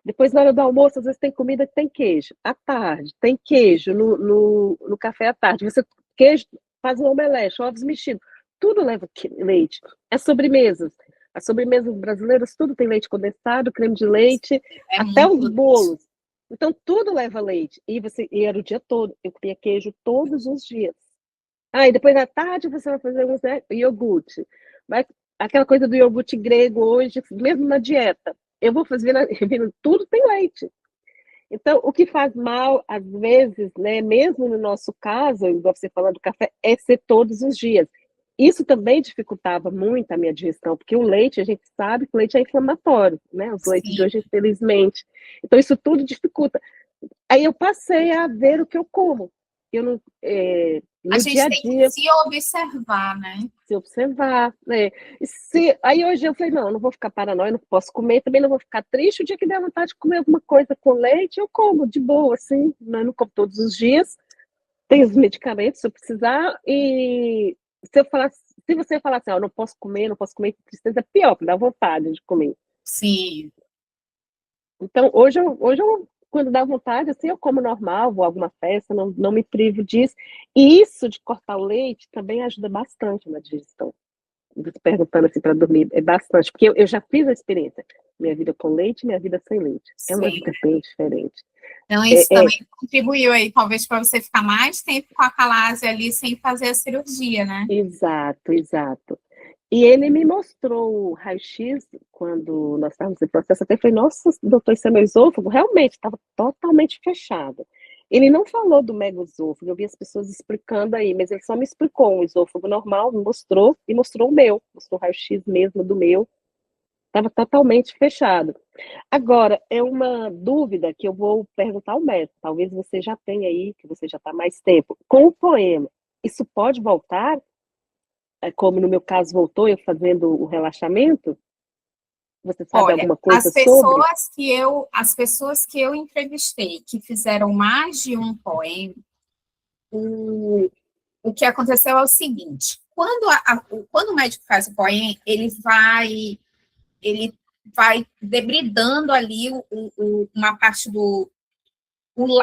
depois, na hora do almoço, às vezes tem comida que tem queijo. À tarde, tem queijo no café à tarde. Queijo, faz um omelete, ovos mexidos. Tudo leva leite. As sobremesas. As sobremesas brasileiras, tudo tem leite condensado, creme de leite, É até muito os leite. bolos. Então, tudo leva leite. E era o dia todo. Eu comia queijo todos os dias. E depois à tarde você vai fazer um iogurte. Vai, aquela coisa do iogurte grego hoje, mesmo na dieta. Eu vou fazer, tudo tem leite. Então, o que faz mal, às vezes, né, mesmo no nosso caso, igual você falando do café, é ser todos os dias. Isso também dificultava muito a minha digestão, porque o leite, a gente sabe que o leite é inflamatório, né? Os leites de Sim. hoje, infelizmente. Então, isso tudo dificulta. Aí eu passei a ver o que eu como. Eu não, A no dia gente a tem que dia, se observar, né? se observar, né? Aí hoje eu falei, não vou ficar paranoica, não posso comer, também não vou ficar triste. O dia que der vontade de comer alguma coisa com leite, eu como de boa, assim, né? Não como todos os dias. Tem os medicamentos se eu precisar. E se você falar assim, não posso comer, não posso comer, tristeza é pior, que dá vontade de comer. Sim. Então, quando dá vontade, assim, eu como normal, vou a alguma festa, não me privo disso. E isso de cortar o leite também ajuda bastante na digestão. Perguntando assim para dormir, é bastante, porque eu já fiz a experiência. Minha vida com leite, minha vida sem leite. É uma Sim. vida bem diferente. Então, isso É, é também contribuiu aí, talvez, para você ficar mais tempo com a calásia ali sem fazer a cirurgia, né? exato, exato. E ele me mostrou o raio-x quando nós estávamos em processo. Até falei, nossa, doutor, isso é meu esôfago? Realmente, estava totalmente fechado. Ele não falou do megaesôfago, eu vi as pessoas explicando aí, mas ele só me explicou um esôfago normal, me mostrou, e mostrou o meu, mostrou o raio-x mesmo do meu. estava totalmente fechado. Agora, é uma dúvida que eu vou perguntar ao médico, talvez você já tenha aí, que você já está mais tempo. Com o poema, isso pode voltar, como no meu caso voltou, eu fazendo o relaxamento? Você sabe Olha, alguma coisa sobre? as pessoas que eu entrevistei que fizeram mais de um poema, o, o que aconteceu é o seguinte: quando o médico faz o poema, ele vai debridando ali uma parte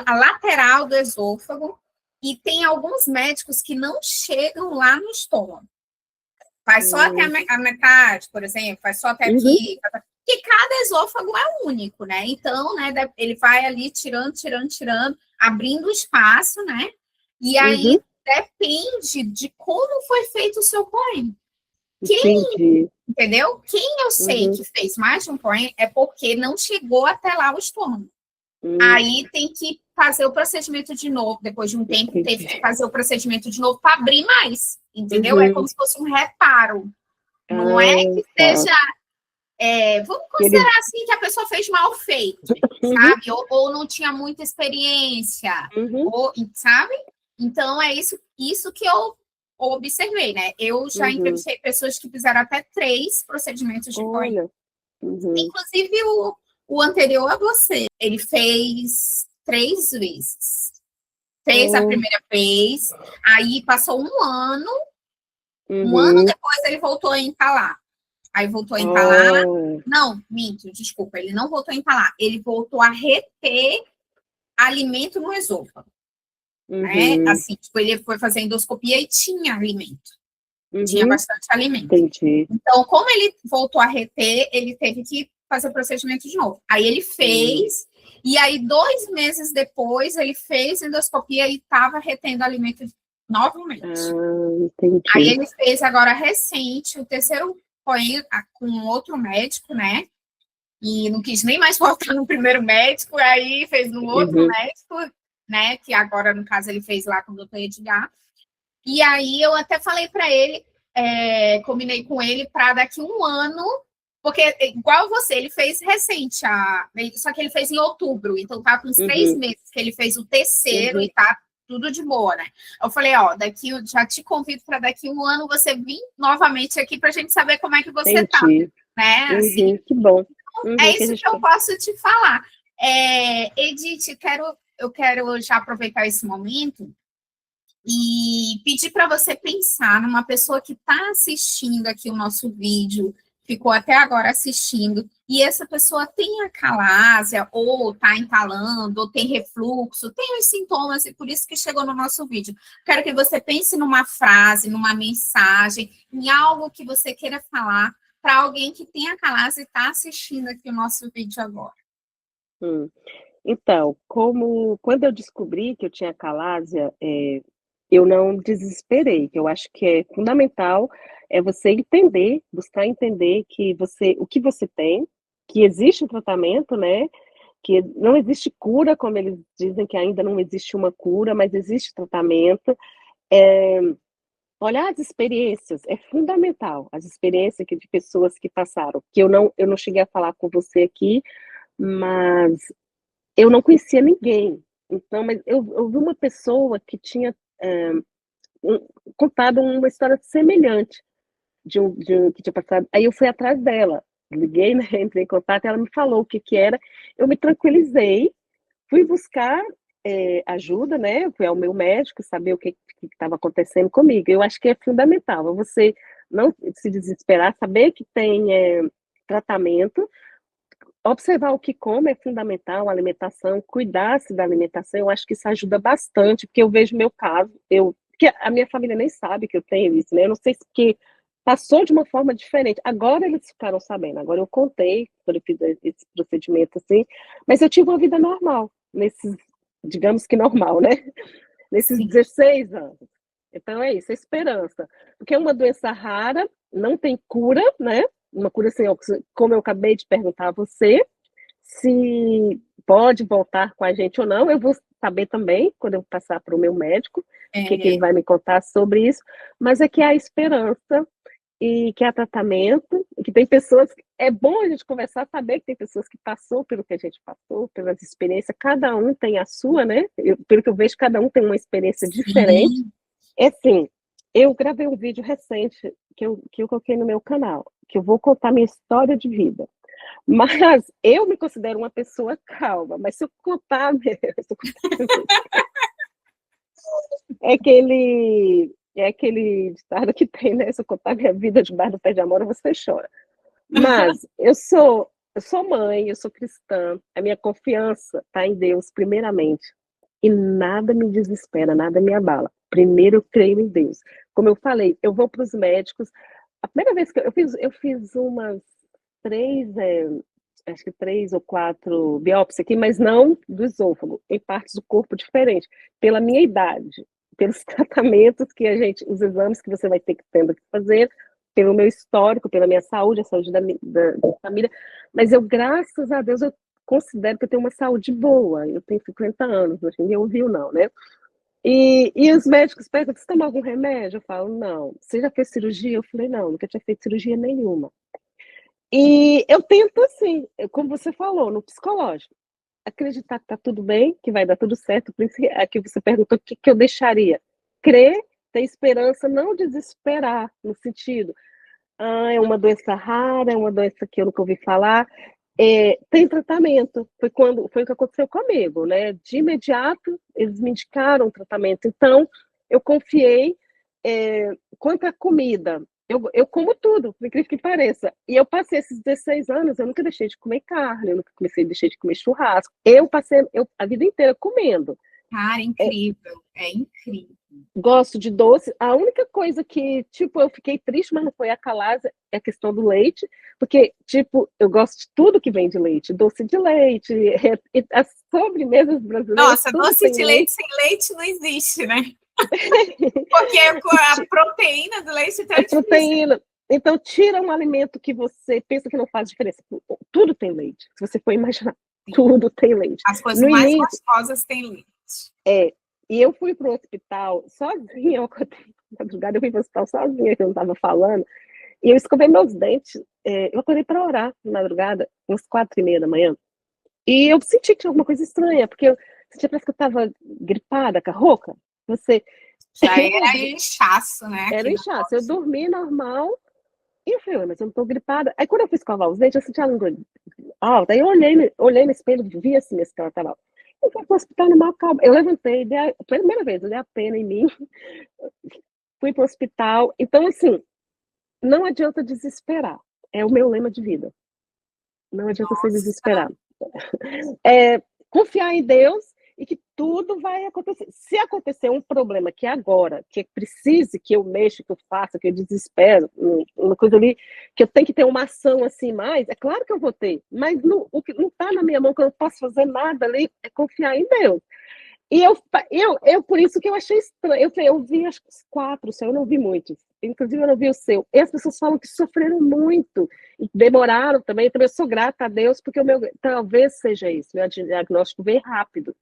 a lateral do esôfago, e tem alguns médicos que não chegam lá no estômago. Faz só até Hum, a metade, por exemplo, faz só até uhum, aqui. Porque cada esôfago é único, né? Então, né, ele vai ali tirando, tirando, tirando, abrindo espaço, né? E uhum, aí depende de como foi feito o seu poema. Quem, entendi. entendeu? Quem eu sei Uhum, que fez mais de um poema é porque não chegou até lá o estômago. hum, Aí tem que fazer o procedimento de novo. Depois de um tempo, teve que entendi. fazer o procedimento de novo para abrir mais, entendeu? É como Uhum. se fosse um reparo. Não é Ah, que tá. seja. Vamos Ele... considerar assim que a pessoa fez mal feito, Uhum, sabe? Ou não tinha muita experiência, uhum, ou, sabe? Então é isso que eu observei, né? Eu já uhum. entrevistei pessoas que fizeram até 3 procedimentos de POI. Olha, uhum. Inclusive o anterior a você, ele fez 3 vezes. Fez a Oh, primeira vez, aí passou um ano uhum. depois ele voltou a empalar. Aí voltou a empalar. Oh, Não, minto, desculpa, ele não voltou a empalar, ele voltou a reter alimento no esôfago, né? uhum, Assim, tipo, ele foi fazer endoscopia e tinha alimento, tinha uhum. bastante alimento. Entendi. Então, como ele voltou a reter, ele teve que fazer o procedimento de novo. Aí ele Hum. fez, e aí 2 meses depois ele fez endoscopia e estava retendo alimento novamente. Ah, Aí entendi. ele fez agora recente, o terceiro foi com outro médico, né? E não quis nem mais voltar no primeiro médico, aí fez no outro Uhum. médico, né? Que agora, no caso, ele fez lá com o doutor Edgar. E aí eu até falei para ele, combinei com ele para daqui um ano, porque igual você, ele fez recente, só que ele fez em outubro, então tá com uns 3 meses que ele fez o terceiro Uhum. e tá tudo de boa, né? Eu falei, ó, daqui já te convido para daqui um ano você vir novamente aqui para a gente saber como é que você tá, Entendi. né? Assim, Uhum. Que bom. é Que a isso gente que eu pode. posso te falar. Edith, eu quero já aproveitar esse momento e pedir para você pensar numa pessoa que está assistindo aqui o nosso vídeo, ficou até agora assistindo, e essa pessoa tem acalásia, ou está entalando, ou tem refluxo, tem os sintomas, e por isso que chegou no nosso vídeo. Quero que você pense numa frase, numa mensagem, em algo que você queira falar para alguém que tem acalásia e está assistindo aqui o nosso vídeo agora. Hum. Então, como quando eu descobri que eu tinha calásia, eu não desesperei, que eu acho que é fundamental é você entender, buscar entender que o que você tem, que existe um tratamento, né? Que não existe cura, como eles dizem que ainda não existe uma cura, mas existe tratamento. É, olhar as experiências é fundamental, as experiências de pessoas que passaram, que eu não cheguei a falar com você aqui, mas eu não conhecia ninguém. Então, mas eu vi uma pessoa que tinha um, contado uma história semelhante de um que tinha passado. Aí eu fui atrás dela, liguei, né, entrei em contato, ela me falou o que que era. Eu me tranquilizei, fui buscar ajuda, né? Fui ao meu médico saber o que estava acontecendo comigo. Eu acho que é fundamental você não se desesperar, saber que tem tratamento. Observar o que come é fundamental, a alimentação, cuidar-se da alimentação, eu acho que isso ajuda bastante, porque eu vejo meu caso, porque a minha família nem sabe que eu tenho isso, né? Eu não sei se porque passou de uma forma diferente. Agora eles ficaram sabendo, agora eu contei quando eu fiz esse procedimento assim, mas eu tive uma vida normal, digamos que normal, né? Nesses Sim. 16 anos. Então é isso, é esperança. Porque é uma doença rara, não tem cura, né? Uma cura assim, como eu acabei de perguntar a você, se pode voltar com a gente ou não, eu vou saber também quando eu passar para o meu médico, o que, que ele É, vai me contar sobre isso, mas é que há esperança e que há tratamento que tem pessoas, é bom a gente conversar, saber que tem pessoas que passou pelo que a gente passou, pelas experiências, cada um tem a sua, né? Pelo que eu vejo, cada um tem uma experiência diferente. Sim. É assim, eu gravei um vídeo recente que eu coloquei no meu canal, que eu vou contar minha história de vida. Mas eu me considero uma pessoa calma, mas se eu contar, é aquele ditado que tem, né? Se eu contar minha vida debaixo do pé de amora, você chora. Mas eu sou mãe, eu sou cristã, a minha confiança está em Deus, primeiramente. E nada me desespera, nada me abala. Primeiro eu creio em Deus. Como eu falei, eu vou para os médicos. A primeira vez que eu fiz umas três, acho que 3 ou 4 biópsias aqui, mas não do esôfago, em partes do corpo diferentes, pela minha idade, pelos tratamentos que os exames que você vai ter que tendo que fazer, pelo meu histórico, pela minha saúde, a saúde da família, mas eu, graças a Deus, eu considero que eu tenho uma saúde boa, eu tenho 50 anos, hoje ninguém ouviu não, né? E os médicos perguntam, você toma algum remédio? Eu falo, não. Você já fez cirurgia? Eu falei, não, nunca tinha feito cirurgia nenhuma. E eu tento, assim, como você falou, no psicológico, acreditar que tá tudo bem, que vai dar tudo certo. Por isso que aqui você perguntou o que, que eu deixaria. Crer, ter esperança, não desesperar, no sentido, é uma doença rara, é uma doença que eu nunca ouvi falar. Tem tratamento. Foi o que aconteceu comigo, né? De imediato, eles me indicaram o tratamento. Então, eu confiei. Quanto à comida, eu como tudo, por incrível que pareça. E eu passei esses 16 anos, eu nunca deixei de comer carne, eu nunca deixei de comer churrasco. Eu passei a vida inteira comendo. Cara, incrível. É incrível. Gosto de doce. A única coisa que, tipo, eu fiquei triste, mas não foi a Calasa, é a questão do leite, porque, tipo, eu gosto de tudo que vem de leite, doce de leite, as sobremesas brasileiras, Nossa, tudo doce tem de leite leite. sem leite não existe, né? Porque a proteína do leite tá É difícil. proteína. Então, tira um alimento que você pensa que não faz diferença. Tudo tem leite. Se você for imaginar, Sim. tudo tem leite. As coisas No mais início, gostosas têm leite. e eu fui para o hospital sozinha, eu acordei de madrugada, eu fui para o hospital sozinha, que eu não estava falando, e eu escovei meus dentes. Eu acordei para orar de madrugada, umas 4h30 da manhã, e eu senti que tinha alguma coisa estranha, porque eu sentia, parece que eu estava gripada, rouca. Você, Já era inchaço, né? era Aqui um no inchaço, eu norte. dormi normal, e eu falei, mas eu não tô gripada. Aí quando eu fui escovar os dentes, eu senti a língua alta. Aí eu olhei no espelho, vi assim mesmo que ela tava alta. Eu fui pro hospital normal, calma. Eu levantei, primeira vez, eu dei a pena em mim, fui pro hospital. Então, assim, não adianta desesperar. É o meu lema de vida. Não adianta ser Nossa, desesperado. Confiar em Deus e que tudo vai acontecer. Se acontecer um problema que agora, que precise que eu mexa, que eu faça, que eu desespero, uma coisa ali, que eu tenho que ter uma ação assim mais, é claro que eu vou ter, mas o que não está na minha mão, que eu não posso fazer nada ali, é confiar em Deus. E por isso que eu achei estranho. Eu vi acho que os 4, o seu eu não vi muitos. Inclusive, eu não vi o seu. E as pessoas falam que sofreram muito e demoraram também. Eu também sou grata a Deus, porque o meu talvez seja isso. Meu diagnóstico veio rápido.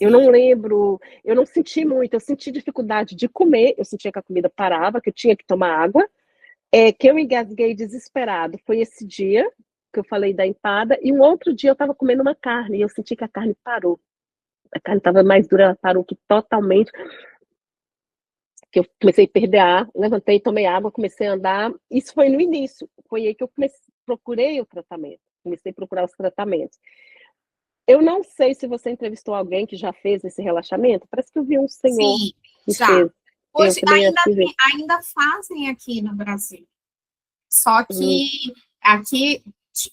Eu sim. não lembro, eu não senti muito, eu senti dificuldade de comer, eu sentia que a comida parava, que eu tinha que tomar água, que eu engasguei desesperado. Foi esse dia que eu falei da empada, e um outro dia eu estava comendo uma carne, e eu senti que a carne parou. A carne estava mais dura, ela parou que totalmente, que eu comecei a perder ar, levantei, tomei água, comecei a andar. Isso foi no início, foi aí que eu procurei o tratamento, comecei a procurar os tratamentos. Eu não sei se você entrevistou alguém que já fez esse relaxamento, parece que eu vi um senhor Sim, que já. fez. Eu Hoje também acho que vi. ainda fazem aqui no Brasil. Só Hum. que aqui,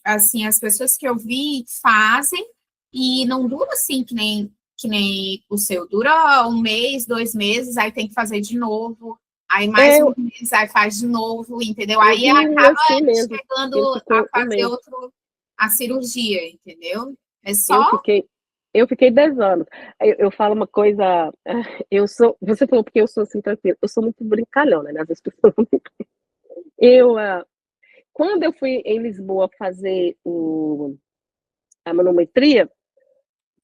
assim, as pessoas que eu vi fazem e não dura assim que nem o seu. Dura 1 mês, 2 meses, aí tem que fazer de novo. Aí mais É, 1 mês, aí faz de novo, entendeu? eu Aí vi um acaba assim mesmo, que ele chegando a ficou um fazer mês. a cirurgia, entendeu? É Eu só. fiquei, eu fiquei 10 anos. Eu falo uma coisa, você falou porque eu sou assim tranquila, eu sou muito brincalhona, né? As pessoas eu, quando eu fui em Lisboa fazer a manometria,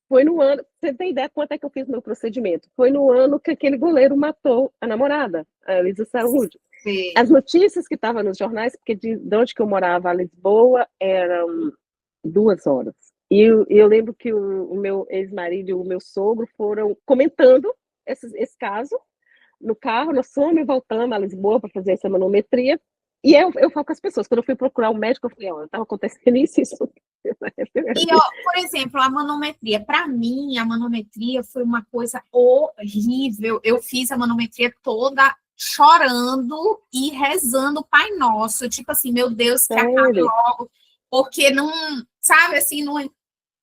foi no ano, você tem ideia quanto é que eu fiz meu procedimento? Foi no ano que aquele goleiro matou a namorada, a Elisa Saúde. Sim. As notícias que estavam nos jornais, porque de onde que eu morava a Lisboa, eram 2 horas. E eu lembro que o meu ex-marido e o meu sogro foram comentando esse caso no carro, nós fomos e voltamos a Lisboa para fazer essa manometria. E eu falo com as pessoas, quando eu fui procurar o médico, eu falei, ó, estava acontecendo isso. E, ó, por exemplo, a manometria. Para mim, a manometria foi uma coisa horrível. Eu fiz a manometria toda chorando e rezando o Pai Nosso. Tipo assim, meu Deus, que acabe Sério? logo. Porque não, sabe assim, não,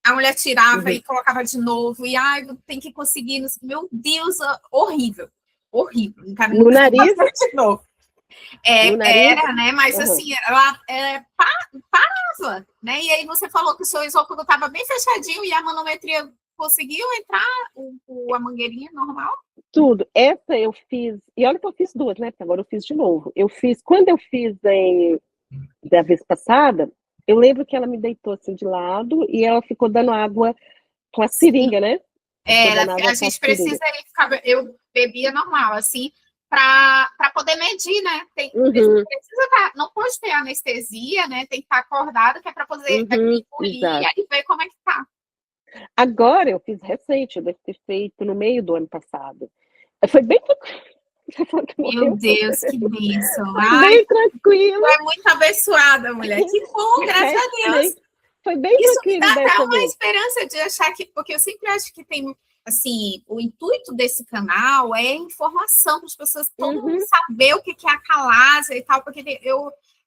a mulher tirava Uhum. e colocava de novo. E, ai, tem que conseguir. Meu Deus, horrível. Horrível. Não quero No nunca nariz, fazer de novo. no nariz, Era, né? Mas uhum. assim, ela parava, né? E aí você falou que o seu esôfago estava bem fechadinho e a manometria conseguiu entrar a mangueirinha normal? Tudo. Essa eu fiz, e olha que eu fiz duas, né? Porque agora eu fiz de novo. Quando eu fiz da vez passada, eu lembro que ela me deitou assim de lado e ela ficou dando água com a Sim. seringa, né? Ficou dando água A com a gente seringa. precisa, eu bebia normal, assim, para poder medir, né? Uhum, Precisa não pode ter anestesia, né? Tem que estar acordado, que é para poder engolir exato. e ver como é que tá. Agora eu fiz recente, eu devo ter feito no meio do ano passado. Foi bem Meu Deus, que bênção. foi Ai, bem tranquilo. é muito abençoada, mulher. Que bom, graças É, a Deus. foi bem Isso me dá tranquilo até dessa uma vez. esperança de achar que, porque eu sempre acho que tem, assim, o intuito desse canal é informação para as pessoas, todo mundo Uhum, saber o que é a calásia e tal, porque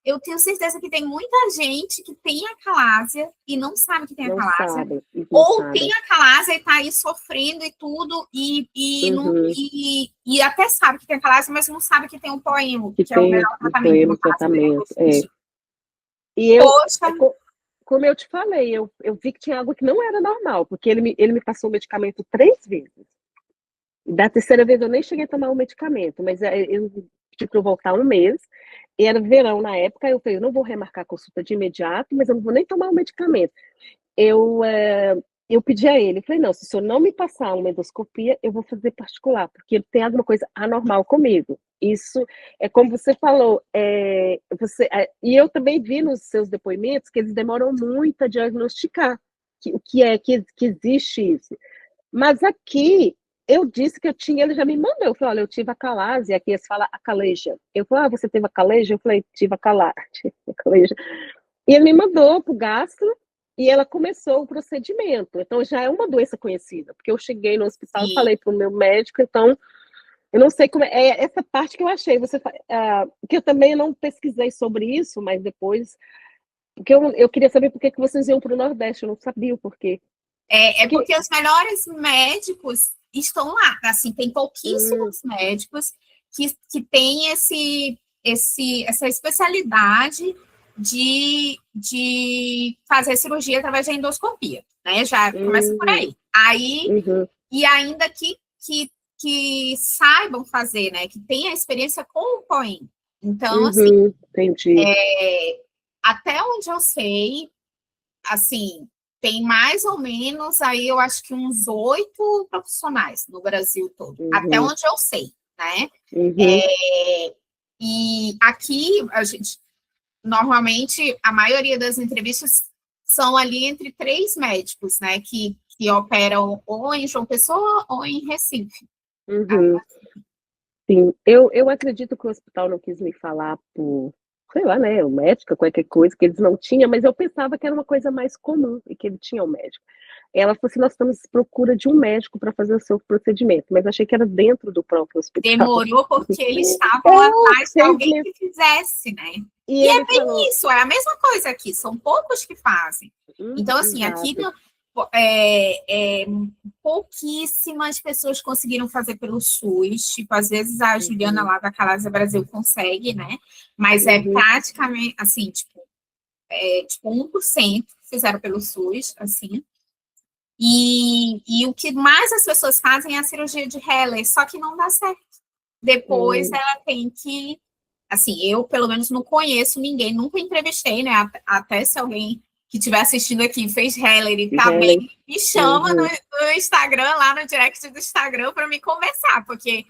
eu tenho certeza que tem muita gente que tem a calásia e não sabe que tem a não calásia, sabem, não ou tem sabem. a calásia e está aí sofrendo e tudo, Uhum, e até sabe que tem a calásia, mas não sabe que tem um poema, que que é o tem melhor o tratamento, poema no caso, né? tratamento. É. E Poxa, como eu te falei, eu vi que tinha algo que não era normal, porque ele me passou o medicamento 3 vezes. Da terceira vez eu nem cheguei a tomar o medicamento, mas eu pedi para eu voltar um mês, e era verão na época, eu falei, eu não vou remarcar a consulta de imediato, mas eu não vou nem tomar o medicamento. Eu, eu pedi a ele, falei, não, se o senhor não me passar uma endoscopia, eu vou fazer particular, porque tem alguma coisa anormal comigo. Isso é como você falou, e eu também vi nos seus depoimentos que eles demoram muito a diagnosticar o que é que existe isso. Mas aqui eu disse que eu tinha, ele já me mandou. Eu falei, olha, eu tive acalásia, aqui eles falam acaleja. Eu falei, ah, você teve acaleja? Eu falei, tive acaleja. E ele me mandou para o gastro e ela começou o procedimento. Então já é uma doença conhecida, porque eu cheguei no hospital e sim. falei para o meu médico, então eu não sei como é essa parte que eu achei. Que eu também não pesquisei sobre isso, mas depois, porque eu queria saber por que vocês iam para o Nordeste, eu não sabia o porquê. É Porque, porque os melhores médicos estão lá. Assim, tem pouquíssimos médicos que têm essa especialidade de fazer cirurgia através da endoscopia, né? Já começa por uhum, aí. Aí, uhum, e ainda que saibam fazer, né? Que tenha experiência com o POEM. Então, assim, entendi. até onde eu sei, assim, tem mais ou menos aí, eu acho que uns 8 profissionais no Brasil todo, até Uhum, onde eu sei, né? uhum, E aqui, a gente, normalmente, a maioria das entrevistas são ali entre 3 médicos, né? Que operam ou em João Pessoa ou em Recife. uhum. Sim, eu acredito que o hospital não quis me falar por, sei lá, né, o médico, qualquer coisa que eles não tinham, mas eu pensava que era uma coisa mais comum e que ele tinha um médico. Ela falou assim, nós estamos à procura de um médico para fazer o seu procedimento, mas achei que era dentro do próprio hospital. Demorou porque eles É, estavam atrás de seis alguém meses. que fizesse, né? E E é ele bem falou, isso, é a mesma coisa aqui, são poucos que fazem. Então, assim, aqui exato. pouquíssimas pessoas conseguiram fazer pelo SUS, tipo, às vezes a Juliana Uhum, lá da Calásia Brasil consegue, né? Mas é uhum, praticamente, assim, tipo 1% fizeram pelo SUS, assim. E o que mais as pessoas fazem é a cirurgia de Heller, só que não dá certo. Depois uhum, ela tem que, assim, eu pelo menos não conheço ninguém, nunca entrevistei, né? Até se alguém que estiver assistindo aqui fez Heller e tá bem, Helen, me chama uhum, no Instagram, lá no direct do Instagram, para me conversar, porque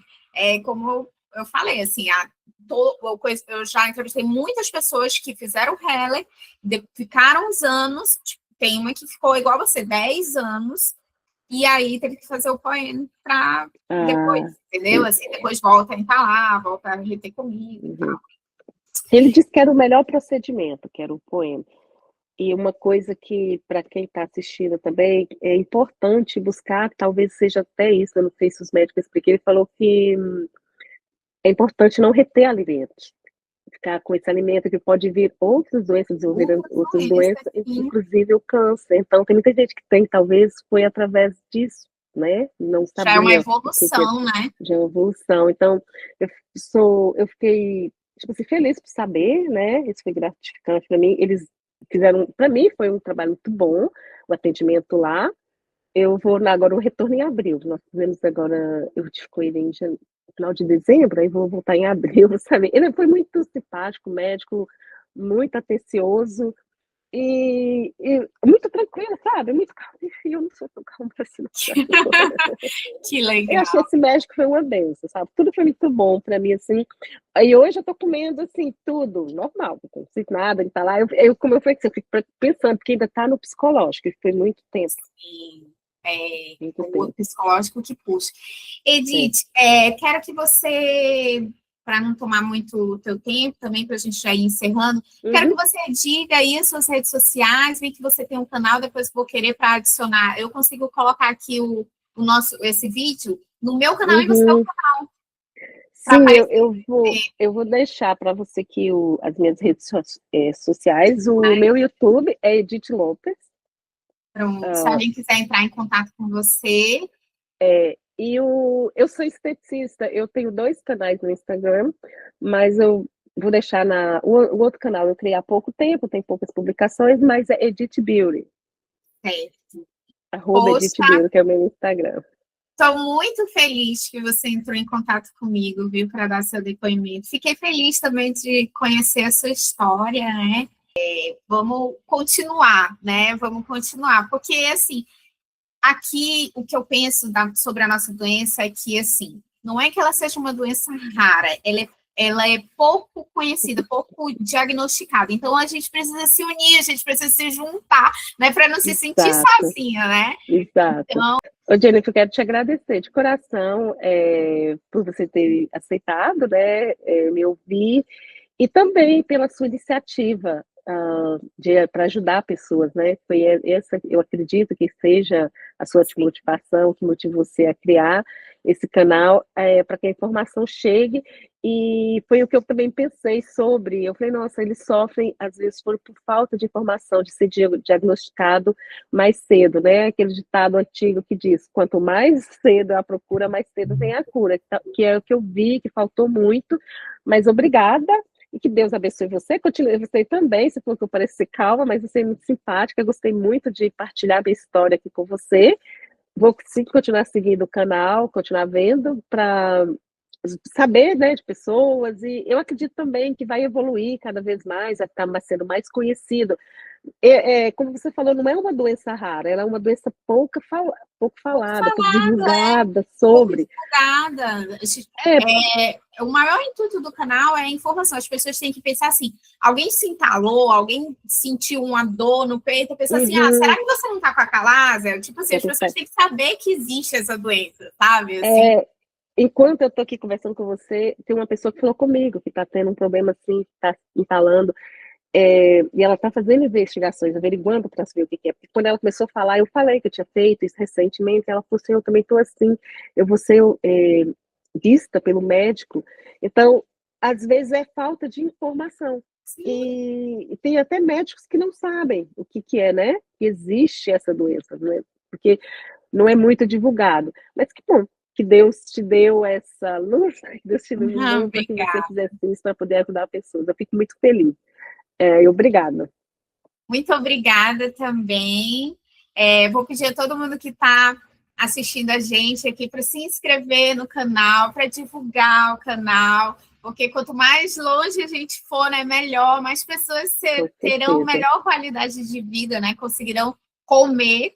como eu falei assim, eu já entrevistei muitas pessoas que fizeram Heller, ficaram uns anos, tipo, tem uma que ficou igual você, 10 anos, e aí teve que fazer o poema para depois, entendeu? Assim, depois volta a entalar, volta a reter comigo e tal. Ele disse que era o melhor procedimento, que era o poema. E uma coisa que, para quem está assistindo também, é importante buscar, talvez seja até isso, eu não sei se os médicos expliquem, ele falou que é importante não reter alimentos, ficar com esse alimento que pode vir outras doenças, desenvolver outras doenças, inclusive o câncer. Então, tem muita gente que tem, talvez foi através disso, né? Não sabia. Já é uma evolução, né? Já é uma evolução. Então, eu fiquei, tipo assim, feliz por saber, né? Isso foi gratificante para mim. Eles fizeram, para mim, foi um trabalho muito bom, o atendimento lá. Eu vou agora o retorno em abril. Nós fizemos agora, eu tive com ele no final de dezembro, aí vou voltar em abril, sabe? Ele foi muito simpático, médico, muito atencioso e muito tranquilo, sabe? Muito calmo. E eu não sou tão calma assim. Que legal. Eu achei esse médico foi uma benção, sabe? Tudo foi muito bom para mim, assim. Aí hoje eu tô comendo, assim, tudo normal, não sinto nada, ele tá lá. Como eu falei, eu fico pensando, porque ainda tá no psicológico, foi muito tempo. Sim. O psicológico que puxa. Edith, quero que você, para não tomar muito o teu tempo, também para a gente já ir encerrando, quero que você diga aí as suas redes sociais, vi que você tem um canal, depois vou querer para adicionar. Eu consigo colocar aqui esse vídeo no meu canal e no seu canal. Sim, eu vou deixar para você aqui as minhas redes sociais. O meu YouTube é Edith Lopes. Pronto, se alguém quiser entrar em contato com você. Eu sou esteticista, eu tenho 2 canais no Instagram, mas eu vou deixar o outro canal eu criei há pouco tempo, tem poucas publicações, mas é Edith Beauty. Certo. @Edith Beauty, que é o meu Instagram. Estou muito feliz que você entrou em contato comigo, viu, para dar seu depoimento. Fiquei feliz também de conhecer a sua história, né? Vamos continuar, né? Vamos continuar, porque, assim, aqui o que eu penso sobre a nossa doença é que, assim, não é que ela seja uma doença rara, ela é pouco conhecida, pouco diagnosticada. Então, a gente precisa se unir, a gente precisa se juntar, né? Para não se sentir sozinha, né? Exato. Então, Jennifer, eu quero te agradecer de coração por você ter aceitado, né, me ouvir, e também pela sua iniciativa para ajudar pessoas, né? Foi essa, eu acredito que seja a sua motivação, que motivou você a criar esse canal, para que a informação chegue, e foi o que eu também pensei sobre. Eu falei, nossa, eles sofrem, às vezes, por falta de informação, de ser diagnosticado mais cedo, né? Aquele ditado antigo que diz, quanto mais cedo a procura, mais cedo vem a cura, que é o que eu vi, que faltou muito, mas obrigada, e que Deus abençoe você, continue você também, você falou que eu pareço ser calma, mas você é muito simpática, eu gostei muito de partilhar minha história aqui com você, vou sim continuar seguindo o canal, continuar vendo, para saber, né, de pessoas, e eu acredito também que vai evoluir cada vez mais, vai ficar sendo mais conhecido. Como você falou, não é uma doença rara, ela é uma doença pouco falada, pouco divulgada sobre. Pouco divulgada. O maior intuito do canal é a informação. As pessoas têm que pensar assim, alguém se entalou, alguém sentiu uma dor no peito, pensa assim, será que você não tá com a calásia? Tipo assim, as pessoas têm que saber que existe essa doença, sabe? Assim. Enquanto eu tô aqui conversando com você, tem uma pessoa que falou comigo que tá tendo um problema assim, que tá entalando, e ela tá fazendo investigações, averiguando para saber o que é. Porque quando ela começou a falar, eu falei que eu tinha feito isso recentemente, ela falou assim, eu também tô assim, eu vou ser vista pelo médico. Então, às vezes é falta de informação. E tem até médicos que não sabem o que é, né? Que existe essa doença, né? Porque não é muito divulgado. Mas que bom que Deus te deu essa luz, que Deus te iluminou para que você fizesse isso para poder ajudar pessoas. Eu fico muito feliz. Obrigada. Muito obrigada também. Vou pedir a todo mundo que está assistindo a gente aqui para se inscrever no canal, para divulgar o canal, porque quanto mais longe a gente for, né, melhor, mais pessoas terão melhor qualidade de vida, né, conseguirão comer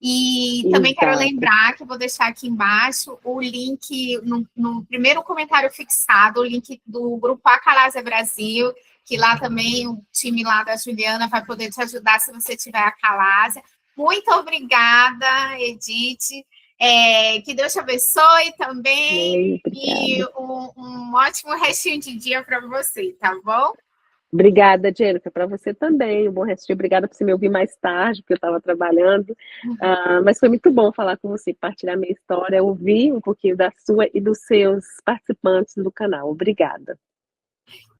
E também quero Exato. lembrar que eu vou deixar aqui embaixo o link, no primeiro comentário fixado, o link do Grupo Acalásia Brasil, que lá também o time lá da Juliana vai poder te ajudar se você tiver acalásia. Muito obrigada, Edith. Que Deus te abençoe também. E Obrigada. um ótimo restinho de dia para você, tá bom? Obrigada, Jennifer, para você também. Um bom restinho. Obrigada por você me ouvir mais tarde, porque eu estava trabalhando. Mas foi muito bom falar com você, partilhar minha história, ouvir um pouquinho da sua e dos seus participantes do canal. Obrigada.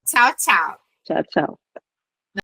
Tchau, tchau. Tchau, tchau.